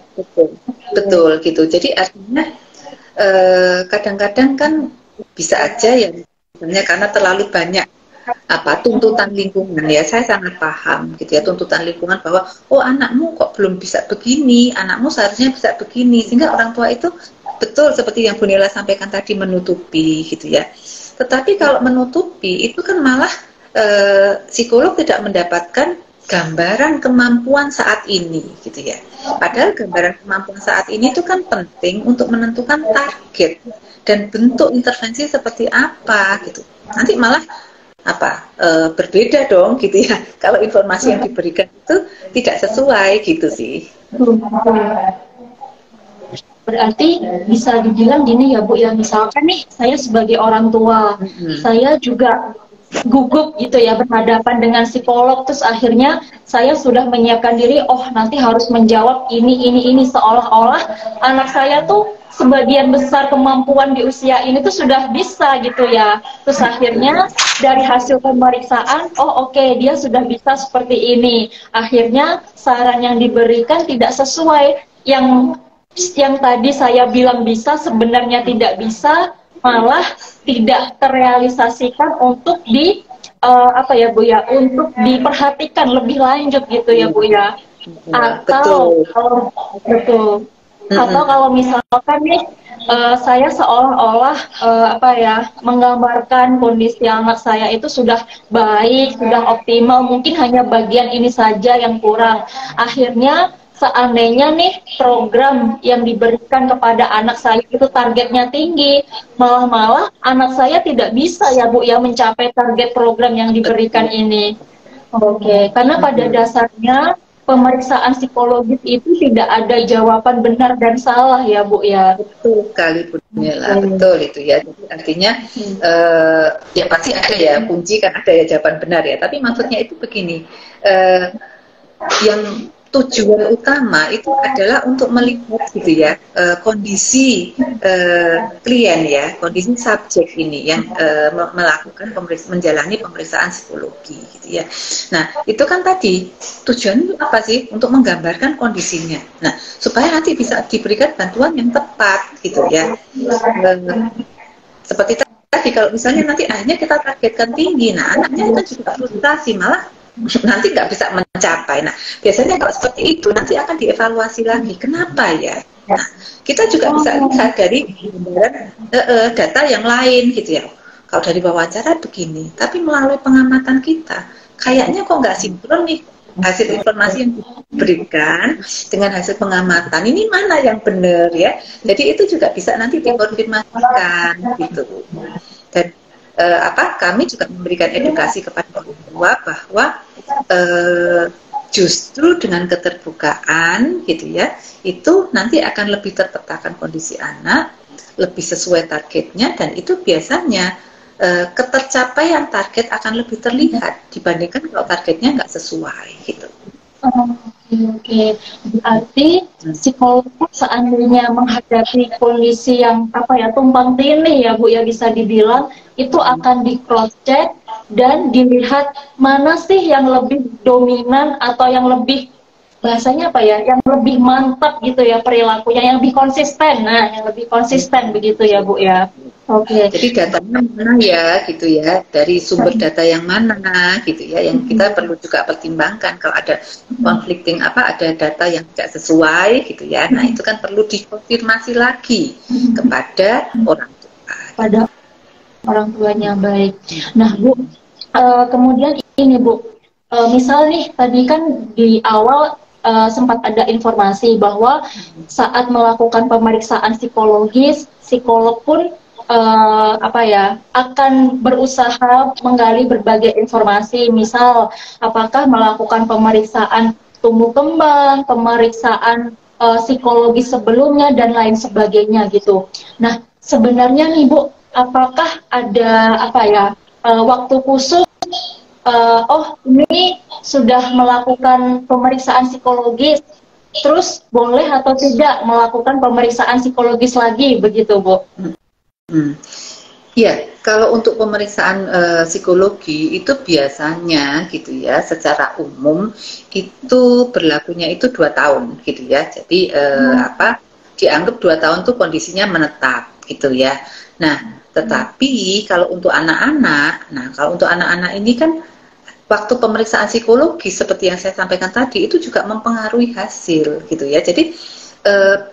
Betul gitu. Jadi artinya kadang-kadang kan bisa aja ya misalnya karena terlalu banyak apa tuntutan lingkungan ya, saya sangat paham gitu ya tuntutan lingkungan bahwa oh anakmu kok belum bisa begini, anakmu seharusnya bisa begini, sehingga orang tua itu betul seperti yang Bu Nila sampaikan tadi menutupi gitu ya. Tetapi kalau menutupi itu kan malah psikolog tidak mendapatkan gambaran kemampuan saat ini gitu ya. Padahal gambaran kemampuan saat ini itu kan penting untuk menentukan target dan bentuk intervensi seperti apa gitu. Nanti malah apa berbeda dong gitu ya. Kalau informasi yang diberikan itu tidak sesuai gitu sih. Berarti bisa dibilang gini ya Bu ya, misalkan nih saya sebagai orang tua, saya juga gugup gitu ya berhadapan dengan psikolog, terus akhirnya saya sudah menyiapkan diri, oh nanti harus menjawab ini seolah-olah anak saya tuh sebagian besar kemampuan di usia ini tuh sudah bisa gitu ya. Terus akhirnya dari hasil pemeriksaan, oh oke, dia sudah bisa seperti ini. Akhirnya saran yang diberikan tidak sesuai, yang tadi saya bilang bisa sebenarnya tidak bisa, malah tidak terrealisasikan untuk apa ya Bu ya, untuk diperhatikan lebih lanjut gitu ya Bu ya. Ya, Atau betul. betul. Atau Mm-mm. kalau misalkan nih saya seolah-olah apa ya, menggambarkan kondisi anak saya itu sudah baik, sudah optimal, mungkin hanya bagian ini saja yang kurang. Akhirnya seandainya nih program yang diberikan kepada anak saya itu targetnya tinggi, malah-malah anak saya tidak bisa ya Bu ya mencapai target program yang diberikan Betul. ini. Oke, karena pada Mm-mm. dasarnya pemeriksaan psikologis itu tidak ada jawaban benar dan salah ya Bu ya. Betul sekali Bu Nela, Oke. betul itu ya. Jadi artinya ya pasti ada ya kunci kan ada ya jawaban benar ya. Tapi maksudnya itu begini, eh, yang tujuan utama itu adalah untuk melihat gitu ya kondisi klien ya, kondisi subjek ini yang melakukan menjalani pemeriksaan psikologi gitu ya. Nah itu kan tadi tujuannya apa sih? Untuk menggambarkan kondisinya. Nah supaya nanti bisa diberikan bantuan yang tepat gitu ya. Seperti tadi kalau misalnya nanti akhirnya kita targetkan tinggi, nah anaknya kan juga frustasi malah nanti nggak bisa mencapai. Nah, biasanya kalau seperti itu nanti akan dievaluasi lagi. Kenapa ya? Nah, kita juga bisa lihat dari data yang lain gitu ya. Kalau dari wawancara begini, tapi melalui pengamatan kita, kayaknya kok nggak sinkron nih hasil informasi yang diberikan dengan hasil pengamatan. Ini mana yang benar ya? Jadi itu juga bisa nanti dikonfirmasikan gitu. Dan kami juga memberikan edukasi kepada orang tua bahwa justru dengan keterbukaan gitu ya, itu nanti akan lebih terpetakan kondisi anak, lebih sesuai targetnya, dan itu biasanya ketercapaian target akan lebih terlihat dibandingkan kalau targetnya nggak sesuai gitu. Oke. Berarti psikolog seandainya menghadapi kondisi yang apa ya, tumpang tindih ya Bu ya, bisa dibilang itu akan di cross check dan dilihat mana sih yang lebih dominan atau yang lebih, bahasanya apa ya, yang lebih mantap gitu ya perilakunya, yang lebih konsisten. Nah, yang lebih konsisten begitu ya Bu ya. Oke. Jadi datanya mana ya gitu ya, dari sumber data yang mana gitu ya, yang kita perlu juga pertimbangkan kalau ada conflicting ada data yang tidak sesuai gitu ya. Nah itu kan perlu dikonfirmasi lagi kepada orang tua. Pada orang tuanya. Baik. Nah Bu, kemudian ini Bu, misal nih tadi kan di awal sempat ada informasi bahwa saat melakukan pemeriksaan psikologis, psikolog pun apa ya, akan berusaha menggali berbagai informasi, misal apakah melakukan pemeriksaan tumbuh kembang, pemeriksaan psikologi sebelumnya dan lain sebagainya gitu. Nah sebenarnya nih Bu, apakah ada apa ya, waktu khusus, oh ini sudah melakukan pemeriksaan psikologis, terus boleh atau tidak melakukan pemeriksaan psikologis lagi begitu Bu? Ya, kalau untuk pemeriksaan psikologi itu biasanya gitu ya, secara umum itu berlakunya itu 2 tahun gitu ya. Jadi dianggap 2 tahun tuh kondisinya menetap gitu ya. Nah, tetapi kalau untuk anak-anak, kalau untuk anak-anak ini kan waktu pemeriksaan psikologi seperti yang saya sampaikan tadi itu juga mempengaruhi hasil gitu ya. Jadi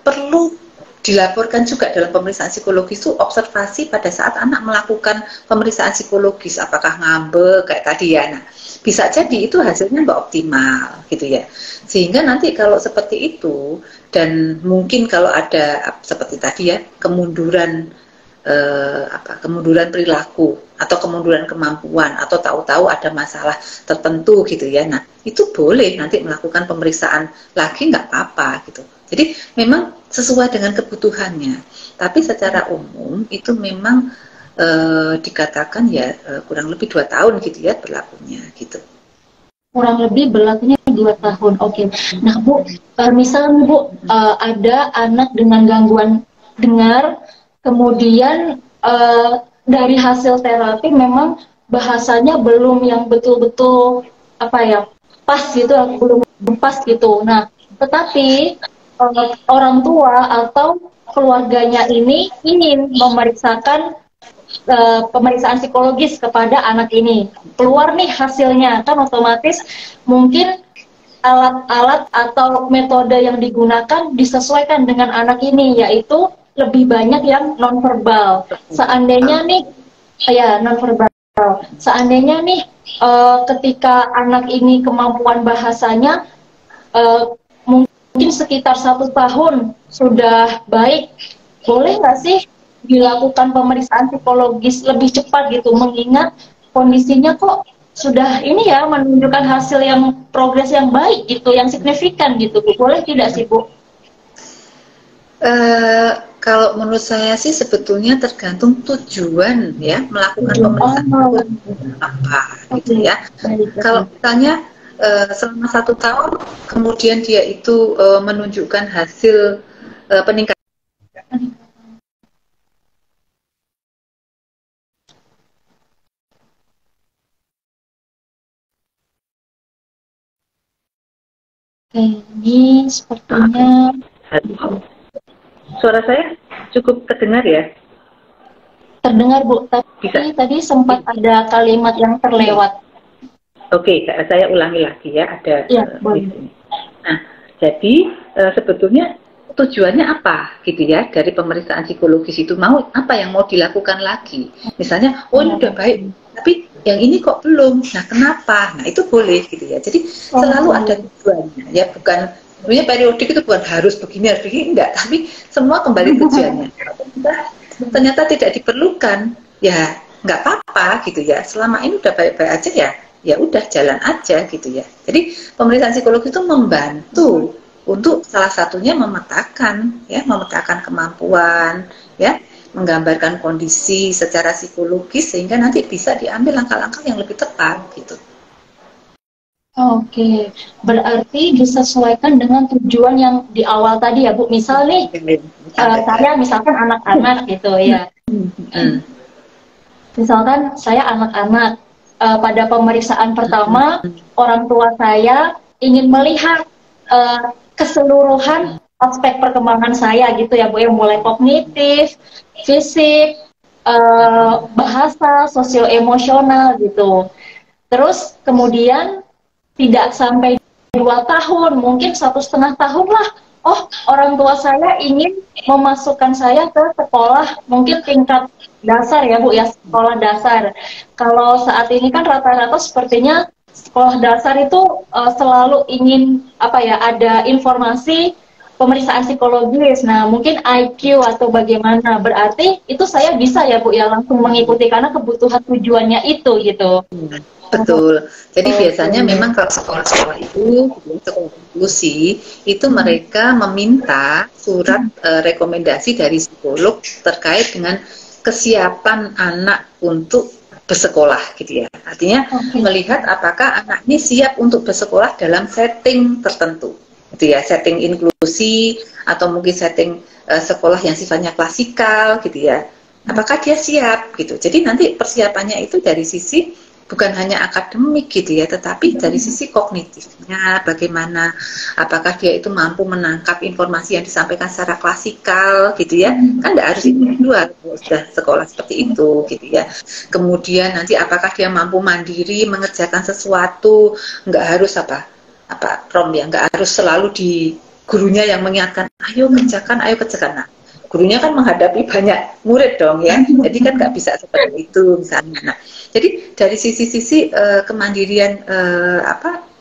perlu dilaporkan juga dalam pemeriksaan psikologis itu observasi pada saat anak melakukan pemeriksaan psikologis, apakah ngambek kayak tadi ya. Nah, bisa jadi itu hasilnya nggak optimal gitu ya. Sehingga nanti kalau seperti itu dan mungkin kalau ada seperti tadi ya kemunduran kemunduran perilaku atau kemunduran kemampuan atau tahu-tahu ada masalah tertentu gitu ya. Nah, itu boleh nanti melakukan pemeriksaan lagi nggak apa-apa gitu. Jadi memang sesuai dengan kebutuhannya. Tapi secara umum itu memang dikatakan ya kurang lebih 2 tahun gitu ya berlakunya gitu. Kurang lebih berlakunya 2 tahun. Oke. Nah, Bu, misalnya Bu, ada anak dengan gangguan dengar, kemudian dari hasil terapi memang bahasanya belum yang betul-betul apa ya, pas gitu, belum pas gitu. Nah, tetapi orang tua atau keluarganya ini ingin memeriksakan pemeriksaan psikologis kepada anak ini. Keluar nih hasilnya, kan otomatis mungkin alat-alat atau metode yang digunakan disesuaikan dengan anak ini, yaitu lebih banyak yang nonverbal. Seandainya nih, ya nonverbal. Seandainya nih ketika anak ini kemampuan bahasanya mungkin sekitar 1 tahun sudah baik, boleh nggak sih dilakukan pemeriksaan psikologis lebih cepat gitu, mengingat kondisinya kok sudah ini ya menunjukkan hasil yang progres yang baik gitu, yang signifikan gitu, Bu. Boleh tidak sih, Bu? Kalau menurut saya sih sebetulnya tergantung tujuan ya melakukan pemeriksaan apa gitu ya. Kalau misalnya selama 1 tahun kemudian dia itu menunjukkan hasil peningkatan. Ini sepertinya Suara saya cukup terdengar ya? terdengar, Bu, tapi tadi sempat ada kalimat yang terlewat. Oke, saya ulangi lagi ya, ada boleh. Nah, jadi sebetulnya tujuannya apa gitu ya dari pemeriksaan psikologis itu, mau apa yang mau dilakukan lagi? Misalnya, oh ini udah baik, tapi yang ini kok belum. Nah, kenapa? Nah, itu boleh gitu ya. Jadi selalu ada tujuannya ya, bukan sebenarnya periodik itu bukan harus begini enggak, tapi semua kembali tujuannya. Ternyata tidak diperlukan, ya nggak apa-apa gitu ya. Selama ini udah baik-baik aja ya, ya udah jalan aja gitu ya. Jadi pemeriksaan psikologis itu membantu untuk salah satunya memetakan kemampuan ya, menggambarkan kondisi secara psikologis sehingga nanti bisa diambil langkah-langkah yang lebih tepat gitu. Oke, berarti disesuaikan dengan tujuan yang di awal tadi ya, Bu. Misal nih, saya misalkan anak-anak gitu ya. Misalkan saya anak-anak, pada pemeriksaan pertama, orang tua saya ingin melihat keseluruhan aspek perkembangan saya gitu ya, Bu, yang mulai kognitif, fisik, bahasa, sosio-emosional gitu. Terus kemudian tidak sampai 2 tahun, mungkin 1,5 tahun lah. Oh, orang tua saya ingin memasukkan saya ke sekolah mungkin tingkat dasar ya, Bu, ya, sekolah dasar. Kalau saat ini kan rata-rata sepertinya sekolah dasar itu selalu ingin ada informasi pemeriksaan psikologis. Nah, mungkin IQ atau bagaimana. Berarti itu saya bisa ya, Bu, ya, langsung mengikuti karena kebutuhan tujuannya itu gitu. Betul. Jadi biasanya memang kalau sekolah-sekolah itu, sekolah inklusi, itu mereka meminta surat rekomendasi dari psikolog terkait dengan kesiapan anak untuk bersekolah gitu ya. Artinya melihat apakah anak ini siap untuk bersekolah dalam setting tertentu. Gitu ya, setting inklusi atau mungkin setting sekolah yang sifatnya klasikal gitu ya. Apakah dia siap gitu. Jadi nanti persiapannya itu dari sisi bukan hanya akademik gitu ya, tetapi dari sisi kognitifnya bagaimana, apakah dia itu mampu menangkap informasi yang disampaikan secara klasikal gitu ya, kan tidak harus individual sudah sekolah seperti itu gitu ya. Kemudian nanti apakah dia mampu mandiri mengerjakan sesuatu, nggak harus prom ya, nggak harus selalu di gurunya yang mengingatkan, ayo kerjakan. Nah, gurunya kan menghadapi banyak murid dong ya, jadi kan nggak bisa seperti itu misalnya. Nah, jadi dari sisi-sisi kemandirian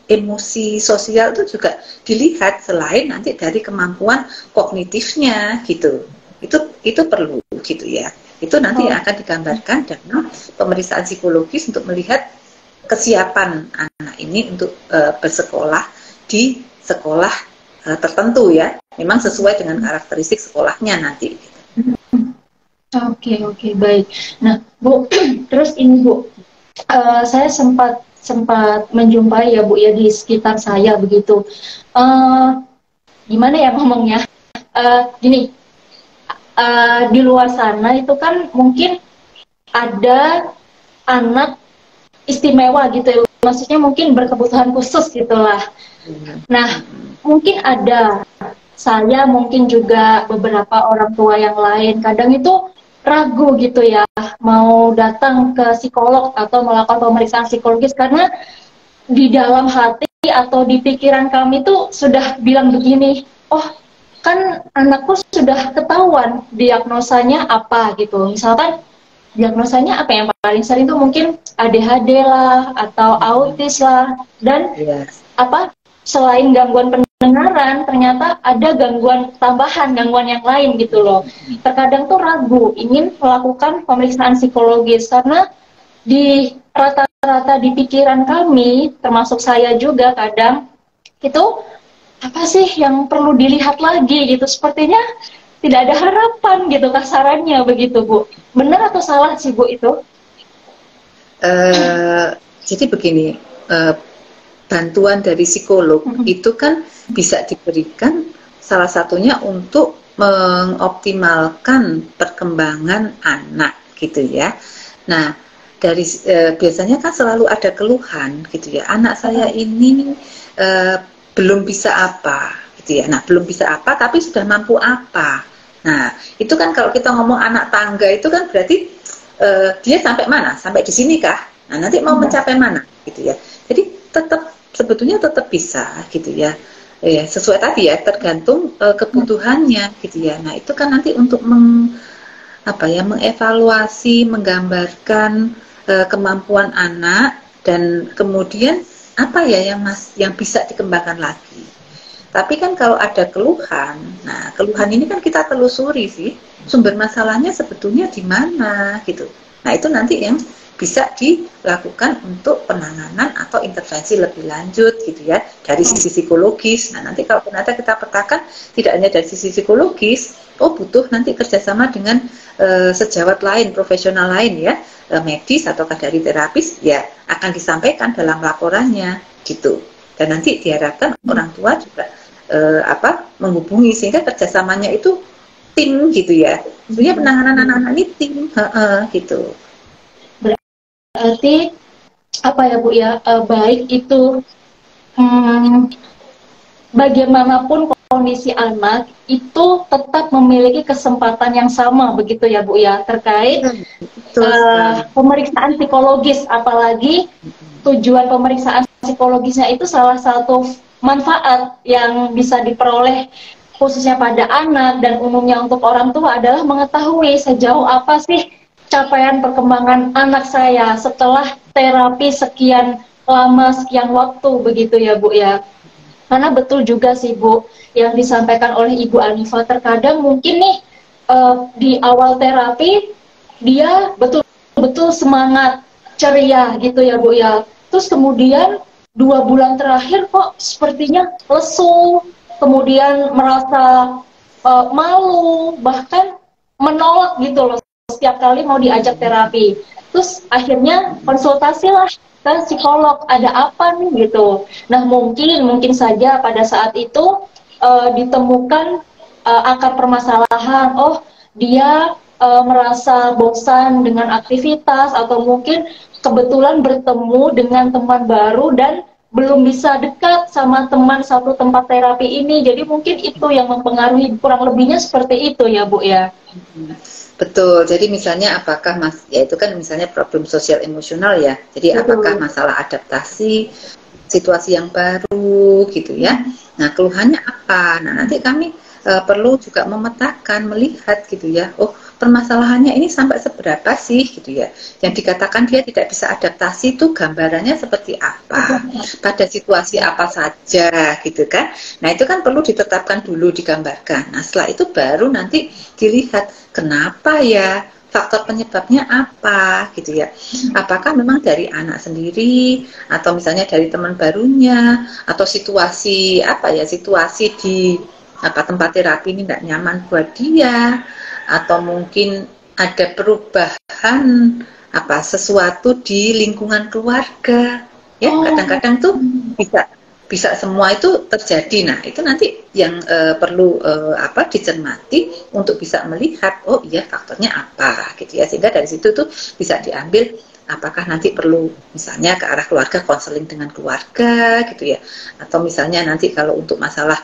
emosi sosial itu juga dilihat selain nanti dari kemampuan kognitifnya gitu. Itu perlu gitu ya. Itu nanti akan digambarkan dalam pemeriksaan psikologis untuk melihat kesiapan anak ini untuk bersekolah di sekolah tertentu ya. Memang sesuai dengan karakteristik sekolahnya nanti. Oke, oke, baik. Nah, Bu, terus ini Bu, saya sempat sempat menjumpai ya Bu ya di sekitar saya begitu. Eh, Gimana ya ngomongnya? Gini, di luar sana itu kan mungkin ada anak istimewa gitu ya. Maksudnya mungkin berkebutuhan khusus gitulah. Nah, mungkin ada saya mungkin juga beberapa orang tua yang lain kadang itu ragu gitu ya mau datang ke psikolog atau melakukan pemeriksaan psikologis karena di dalam hati atau di pikiran kami tuh sudah bilang begini, oh kan anakku sudah ketahuan diagnosanya apa gitu. Misalkan diagnosanya apa yang paling sering tuh mungkin ADHD lah atau autis lah dan Yes. apa selain gangguan pendengaran ternyata ada gangguan tambahan gangguan yang lain gitu loh. Terkadang tuh ragu ingin melakukan pemeriksaan psikologis karena di rata-rata di pikiran kami termasuk saya juga kadang itu apa sih yang perlu dilihat lagi gitu, sepertinya tidak ada harapan gitu kasarannya begitu Bu. Benar atau salah sih Bu itu? Jadi begini, bantuan dari psikolog itu kan bisa diberikan salah satunya untuk mengoptimalkan perkembangan anak gitu ya. Nah, dari biasanya kan selalu ada keluhan gitu ya. Anak saya ini belum bisa apa gitu ya. Nah, belum bisa apa tapi sudah mampu apa. Nah, itu kan kalau kita ngomong anak tangga itu kan berarti dia sampai mana? Sampai di sini kah? Nah, nanti mau mencapai mana gitu ya. Jadi tetap sebetulnya tetap bisa gitu ya. Ya, sesuai tadi ya, tergantung kebutuhannya gitu ya. Nah, itu kan nanti untuk mengevaluasi, menggambarkan kemampuan anak dan kemudian apa ya yang bisa dikembangkan lagi. Tapi kan kalau ada keluhan, nah keluhan ini kan kita telusuri sih sumber masalahnya sebetulnya di mana gitu. Nah itu nanti yang bisa dilakukan untuk penanganan atau intervensi lebih lanjut gitu ya dari sisi psikologis. Nah nanti kalau ternyata kita petakan tidak hanya dari sisi psikologis, oh butuh nanti kerjasama dengan sejawat lain, profesional lain ya, medis atau dari terapis ya akan disampaikan dalam laporannya gitu. Dan nanti diharapkan orang tua juga menghubungi sehingga kerjasamanya itu tim gitu ya. Sebenarnya penanganan anak-anak ini tim gitu. Berarti apa ya Bu ya, baik itu bagaimanapun kondisi anak itu tetap memiliki kesempatan yang sama begitu ya Bu ya terkait pemeriksaan psikologis, apalagi tujuan pemeriksaan psikologisnya itu salah satu manfaat yang bisa diperoleh khususnya pada anak dan umumnya untuk orang tua adalah mengetahui sejauh apa sih capaian perkembangan anak saya setelah terapi sekian lama, sekian waktu begitu ya Bu ya. Karena betul juga sih Bu yang disampaikan oleh Ibu Anifa, terkadang mungkin nih di awal terapi dia betul-betul semangat, ceria gitu ya Bu ya. Terus kemudian 2 bulan terakhir kok sepertinya lesu, kemudian merasa malu, bahkan menolak gitu loh setiap kali mau diajak terapi. Terus akhirnya konsultasi lah ke psikolog, ada apa nih gitu. Nah mungkin saja pada saat itu ditemukan akar permasalahan. Oh dia merasa bosan dengan aktivitas atau mungkin kebetulan bertemu dengan teman baru dan belum bisa dekat sama teman satu tempat terapi ini. Jadi mungkin itu yang mempengaruhi, kurang lebihnya seperti itu ya Bu ya. Betul, jadi misalnya apakah ya itu kan misalnya problem sosial emosional ya. Jadi apakah masalah adaptasi, situasi yang baru gitu ya. Nah keluhannya apa? Nah nanti kami perlu juga memetakan, melihat gitu ya. Oh permasalahannya ini sampai seberapa sih gitu ya. Yang dikatakan dia tidak bisa adaptasi itu gambarannya seperti apa? Pada situasi apa saja gitu kan. Nah itu kan perlu ditetapkan dulu, digambarkan. Nah setelah itu baru nanti dilihat kenapa ya, faktor penyebabnya apa gitu ya. Apakah memang dari anak sendiri atau misalnya dari teman barunya atau situasi situasi di tempat terapi ini tidak nyaman buat dia, atau mungkin ada perubahan sesuatu di lingkungan keluarga ya. Kadang-kadang tuh bisa semua itu terjadi. Nah, itu nanti yang perlu dicermati untuk bisa melihat oh iya faktornya apa gitu ya, sehingga dari situ tuh bisa diambil apakah nanti perlu misalnya ke arah keluarga, konseling dengan keluarga gitu ya, atau misalnya nanti kalau untuk masalah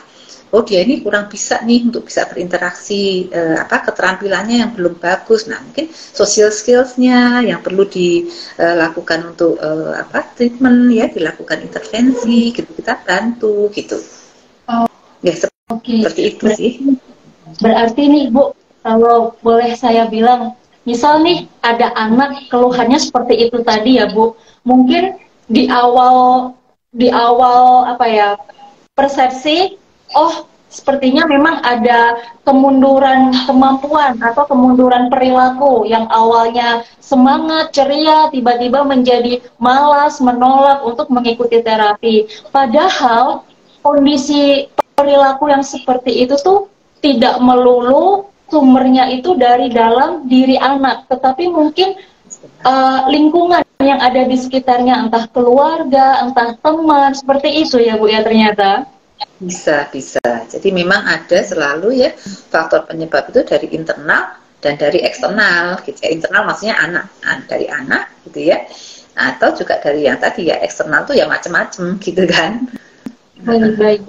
oh dia ini kurang bisa nih untuk bisa berinteraksi, keterampilannya yang belum bagus. Nah, mungkin social skills-nya yang perlu dilakukan untuk treatment ya, dilakukan intervensi gitu, kita bantu gitu. Ya seperti itu sih. Berarti nih Bu, kalau boleh saya bilang, misal nih ada anak keluhannya seperti itu tadi ya Bu, mungkin di awal persepsi, oh sepertinya memang ada kemunduran kemampuan atau kemunduran perilaku yang awalnya semangat, ceria, tiba-tiba menjadi malas, menolak untuk mengikuti terapi. Padahal kondisi perilaku yang seperti itu tuh tidak melulu sumbernya itu dari dalam diri anak, tetapi mungkin lingkungan yang ada di sekitarnya, entah keluarga, entah teman, seperti itu ya Bu ya ternyata. Bisa. Jadi memang ada selalu ya faktor penyebab itu dari internal dan dari eksternal gitu ya. Internal maksudnya dari anak gitu ya. Atau juga dari yang tadi ya eksternal tuh ya macam-macam gitu kan. Baik.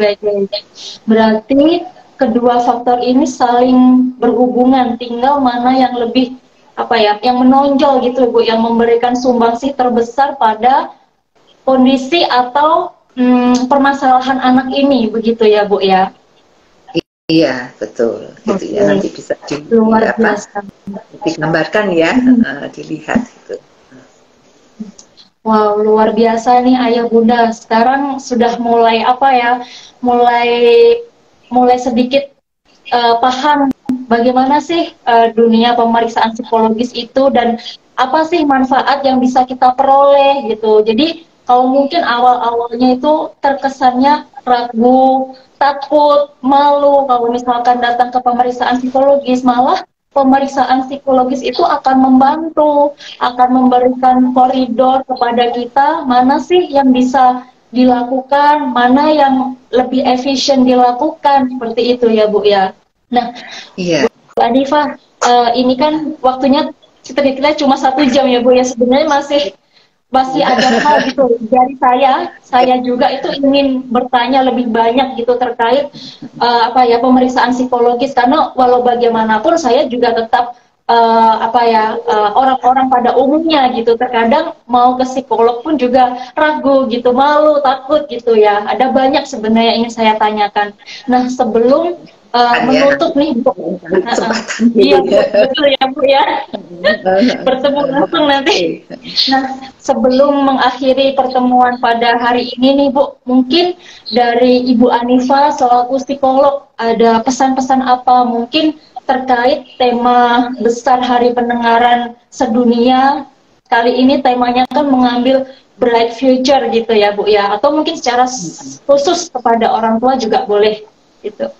Berarti kedua faktor ini saling berhubungan, tinggal mana yang lebih yang menonjol gitu Bu, yang memberikan sumbangsi terbesar pada kondisi atau permasalahan anak ini, begitu ya Bu ya? Iya betul, gitu ya, nanti bisa digambarkan ya, dilihat gitu. Wow, luar biasa nih Ayah Bunda. Sekarang sudah mulai mulai sedikit paham bagaimana sih dunia pemeriksaan psikologis itu dan apa sih manfaat yang bisa kita peroleh gitu. Jadi kalau mungkin awal-awalnya itu terkesannya ragu, takut, malu kalau misalkan datang ke pemeriksaan psikologis, malah pemeriksaan psikologis itu akan membantu, akan memberikan koridor kepada kita mana sih yang bisa dilakukan, mana yang lebih efisien dilakukan, seperti itu ya Bu ya. Nah, Bu Anifah, ini kan waktunya kita cuma 1 jam ya Bu ya, sebenarnya masih ada hal gitu dari saya juga itu ingin bertanya lebih banyak gitu terkait pemeriksaan psikologis, karena walau bagaimanapun saya juga tetap orang-orang pada umumnya gitu terkadang mau ke psikolog pun juga ragu gitu, malu, takut gitu ya. Ada banyak sebenarnya yang ingin saya tanyakan. Nah, sebelum menutup nih Bu, iya betul ya Bu ya, bertemu langsung nanti. Nah, sebelum mengakhiri pertemuan pada hari ini nih Bu, mungkin dari Ibu Anifah selaku psikolog ada pesan-pesan apa mungkin terkait tema besar Hari Pendengaran Sedunia kali ini? Temanya kan mengambil bright future gitu ya Bu ya, atau mungkin secara khusus kepada orang tua juga boleh gitu.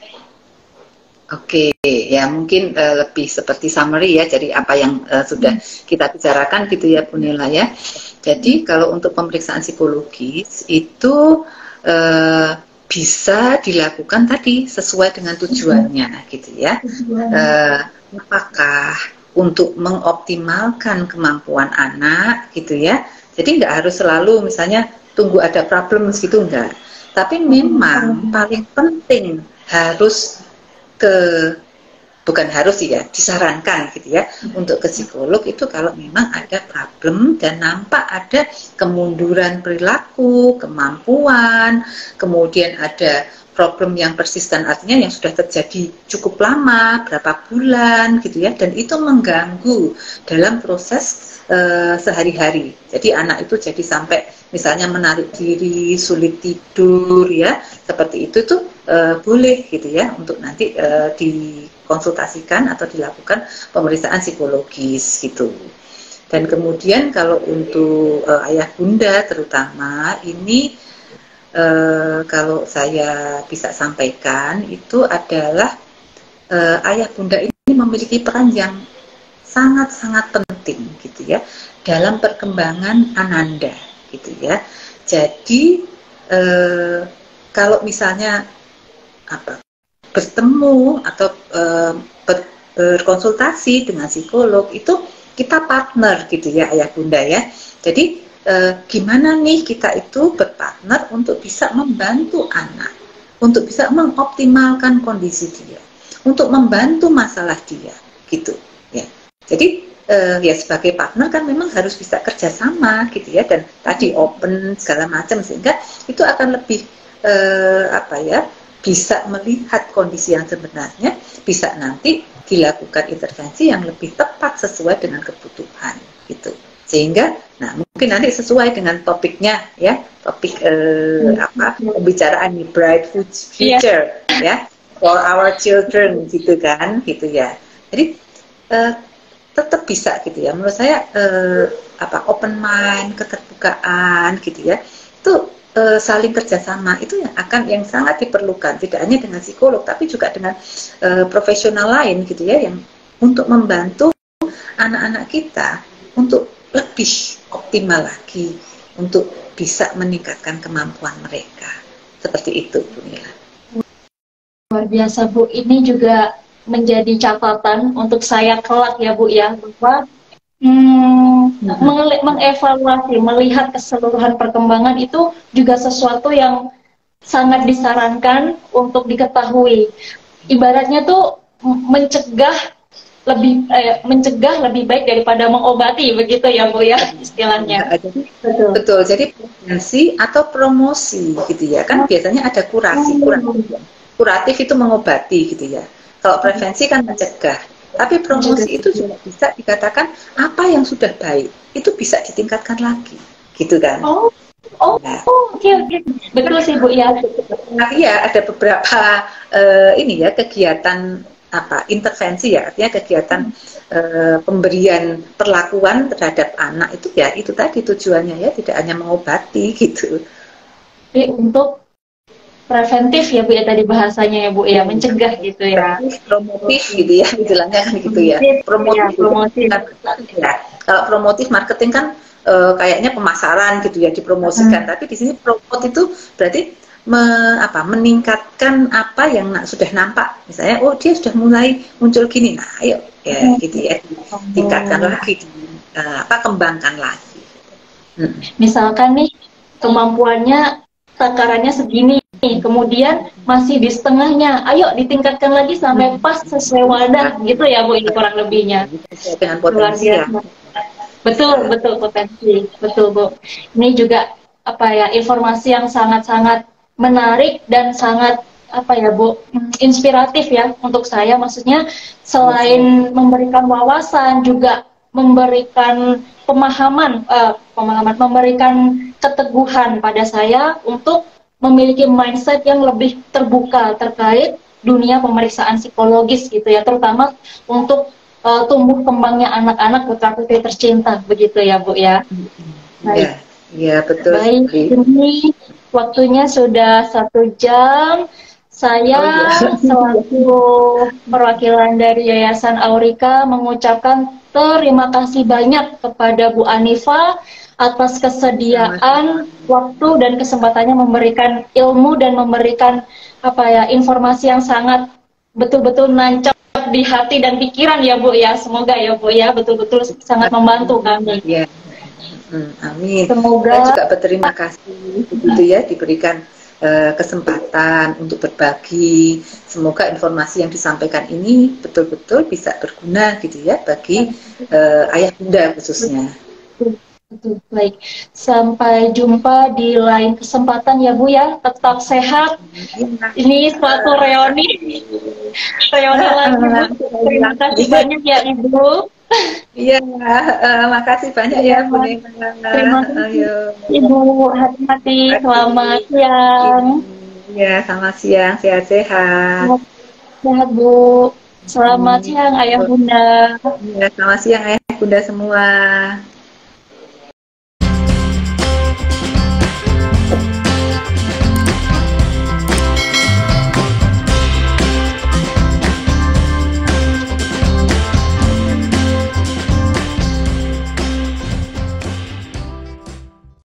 Oke, ya mungkin lebih seperti summary ya, jadi apa yang sudah kita bicarakan gitu ya Bu Nela ya. Jadi kalau untuk pemeriksaan psikologis itu bisa dilakukan tadi sesuai dengan tujuannya gitu ya. Apakah untuk mengoptimalkan kemampuan anak gitu ya. Jadi nggak harus selalu misalnya tunggu ada problem gitu, enggak. Tapi memang paling penting bukan harus ya, disarankan gitu ya untuk ke psikolog itu kalau memang ada problem dan nampak ada kemunduran perilaku, kemampuan, kemudian ada problem yang persisten, artinya yang sudah terjadi cukup lama, berapa bulan gitu ya, dan itu mengganggu dalam proses sehari-hari. Jadi anak itu jadi sampai misalnya menarik diri, sulit tidur ya, seperti itu tuh boleh gitu ya untuk nanti dikonsultasikan atau dilakukan pemeriksaan psikologis gitu. Dan kemudian kalau untuk ayah bunda terutama ini kalau saya bisa sampaikan itu adalah ayah bunda ini memiliki peran yang sangat-sangat penting gitu ya dalam perkembangan Ananda gitu ya. Jadi kalau misalnya bertemu atau berkonsultasi dengan psikolog itu kita partner gitu ya Ayah Bunda ya. Jadi gimana nih kita itu berpartner untuk bisa membantu anak, untuk bisa mengoptimalkan kondisi dia, untuk membantu masalah dia gitu ya. Jadi ya sebagai partner kan memang harus bisa kerjasama gitu ya, dan tadi open segala macam sehingga itu akan lebih bisa melihat kondisi yang sebenarnya, bisa nanti dilakukan intervensi yang lebih tepat sesuai dengan kebutuhan gitu. Sehingga nah mungkin nanti sesuai dengan topiknya ya, topik pembicaraan bright future ya for our children gitu kan gitu ya. Jadi tetap bisa gitu ya menurut saya, open mind, keterbukaan gitu ya, itu saling kerjasama itu yang sangat diperlukan, tidak hanya dengan psikolog tapi juga dengan profesional lain gitu ya, yang untuk membantu anak-anak kita untuk lebih optimal lagi, untuk bisa meningkatkan kemampuan mereka, seperti itu Bu Nila. Luar biasa Bu, ini juga menjadi catatan untuk saya kelak ya Bu ya, bahwa mengevaluasi, melihat keseluruhan perkembangan itu juga sesuatu yang sangat disarankan untuk diketahui. Ibaratnya tuh mencegah lebih baik daripada mengobati, begitu ya Bu ya istilahnya. Betul. Jadi prevensi atau promosi gitu ya, kan biasanya ada kuratif itu mengobati gitu ya. Kalau prevensi kan mencegah. Tapi promosi itu juga bisa dikatakan apa yang sudah baik itu bisa ditingkatkan lagi, gitu kan? Oke. Betul sih Bu ya. Nah, iya ada beberapa kegiatan intervensi ya, artinya kegiatan pemberian perlakuan terhadap anak itu ya itu tadi tujuannya ya, tidak hanya mengobati gitu. Jadi untuk preventif ya Bu ya tadi bahasanya ya Bu ya, mencegah gitu ya. Promotif gitu ya, istilahnya kan gitu ya. Promotif. Ya. Kalau promotif marketing kan kayaknya pemasaran gitu ya, dipromosikan. Tapi di sini promot itu berarti meningkatkan apa yang sudah nampak. Misalnya dia sudah mulai muncul gini. Nah, ayo ya gitu ya. Tingkatkan lagi, kembangkan lagi. Misalkan nih kemampuannya takarannya segini, kemudian masih di setengahnya, ayo ditingkatkan lagi sampai pas sesuai wadah gitu ya Bu, ini kurang lebihnya. Dengan potensi ya. Betul potensi, betul Bu. Ini juga informasi yang sangat-sangat menarik dan sangat Bu, inspiratif ya untuk saya. Maksudnya selain memberikan wawasan juga memberikan pemahaman, memberikan keteguhan pada saya untuk memiliki mindset yang lebih terbuka terkait dunia pemeriksaan psikologis gitu ya, terutama untuk tumbuh kembangnya anak-anak putra-putri tercinta, begitu ya Bu ya. Baik. Ya, betul. Baik, ini waktunya sudah 1 jam. Saya selaku perwakilan dari Yayasan Aurika mengucapkan terima kasih banyak kepada Bu Anifa atas kesediaan waktu dan kesempatannya memberikan ilmu dan memberikan informasi yang sangat betul-betul nancap di hati dan pikiran ya Bu ya. Semoga ya Bu ya betul-betul sangat membantu kami. Ya. Amin. Semoga saya juga berterima kasih begitu ya diberikan kesempatan untuk berbagi. Semoga informasi yang disampaikan ini betul-betul bisa berguna gitu ya bagi ayah bunda khususnya. Betul. Baik, sampai jumpa di lain kesempatan ya Bu ya. Tetap sehat. Ini suatu reuni lagi Bu. Terima kasih banyak ya Ibu. Iya, makasih banyak ya Bu Nina. Terima kasih Ibu, hati-hati, selamat siang. Iya, selamat siang, sehat-sehat. Sehat Bu, selamat siang Ayah Bunda. Iya, selamat siang Ayah Bunda semua.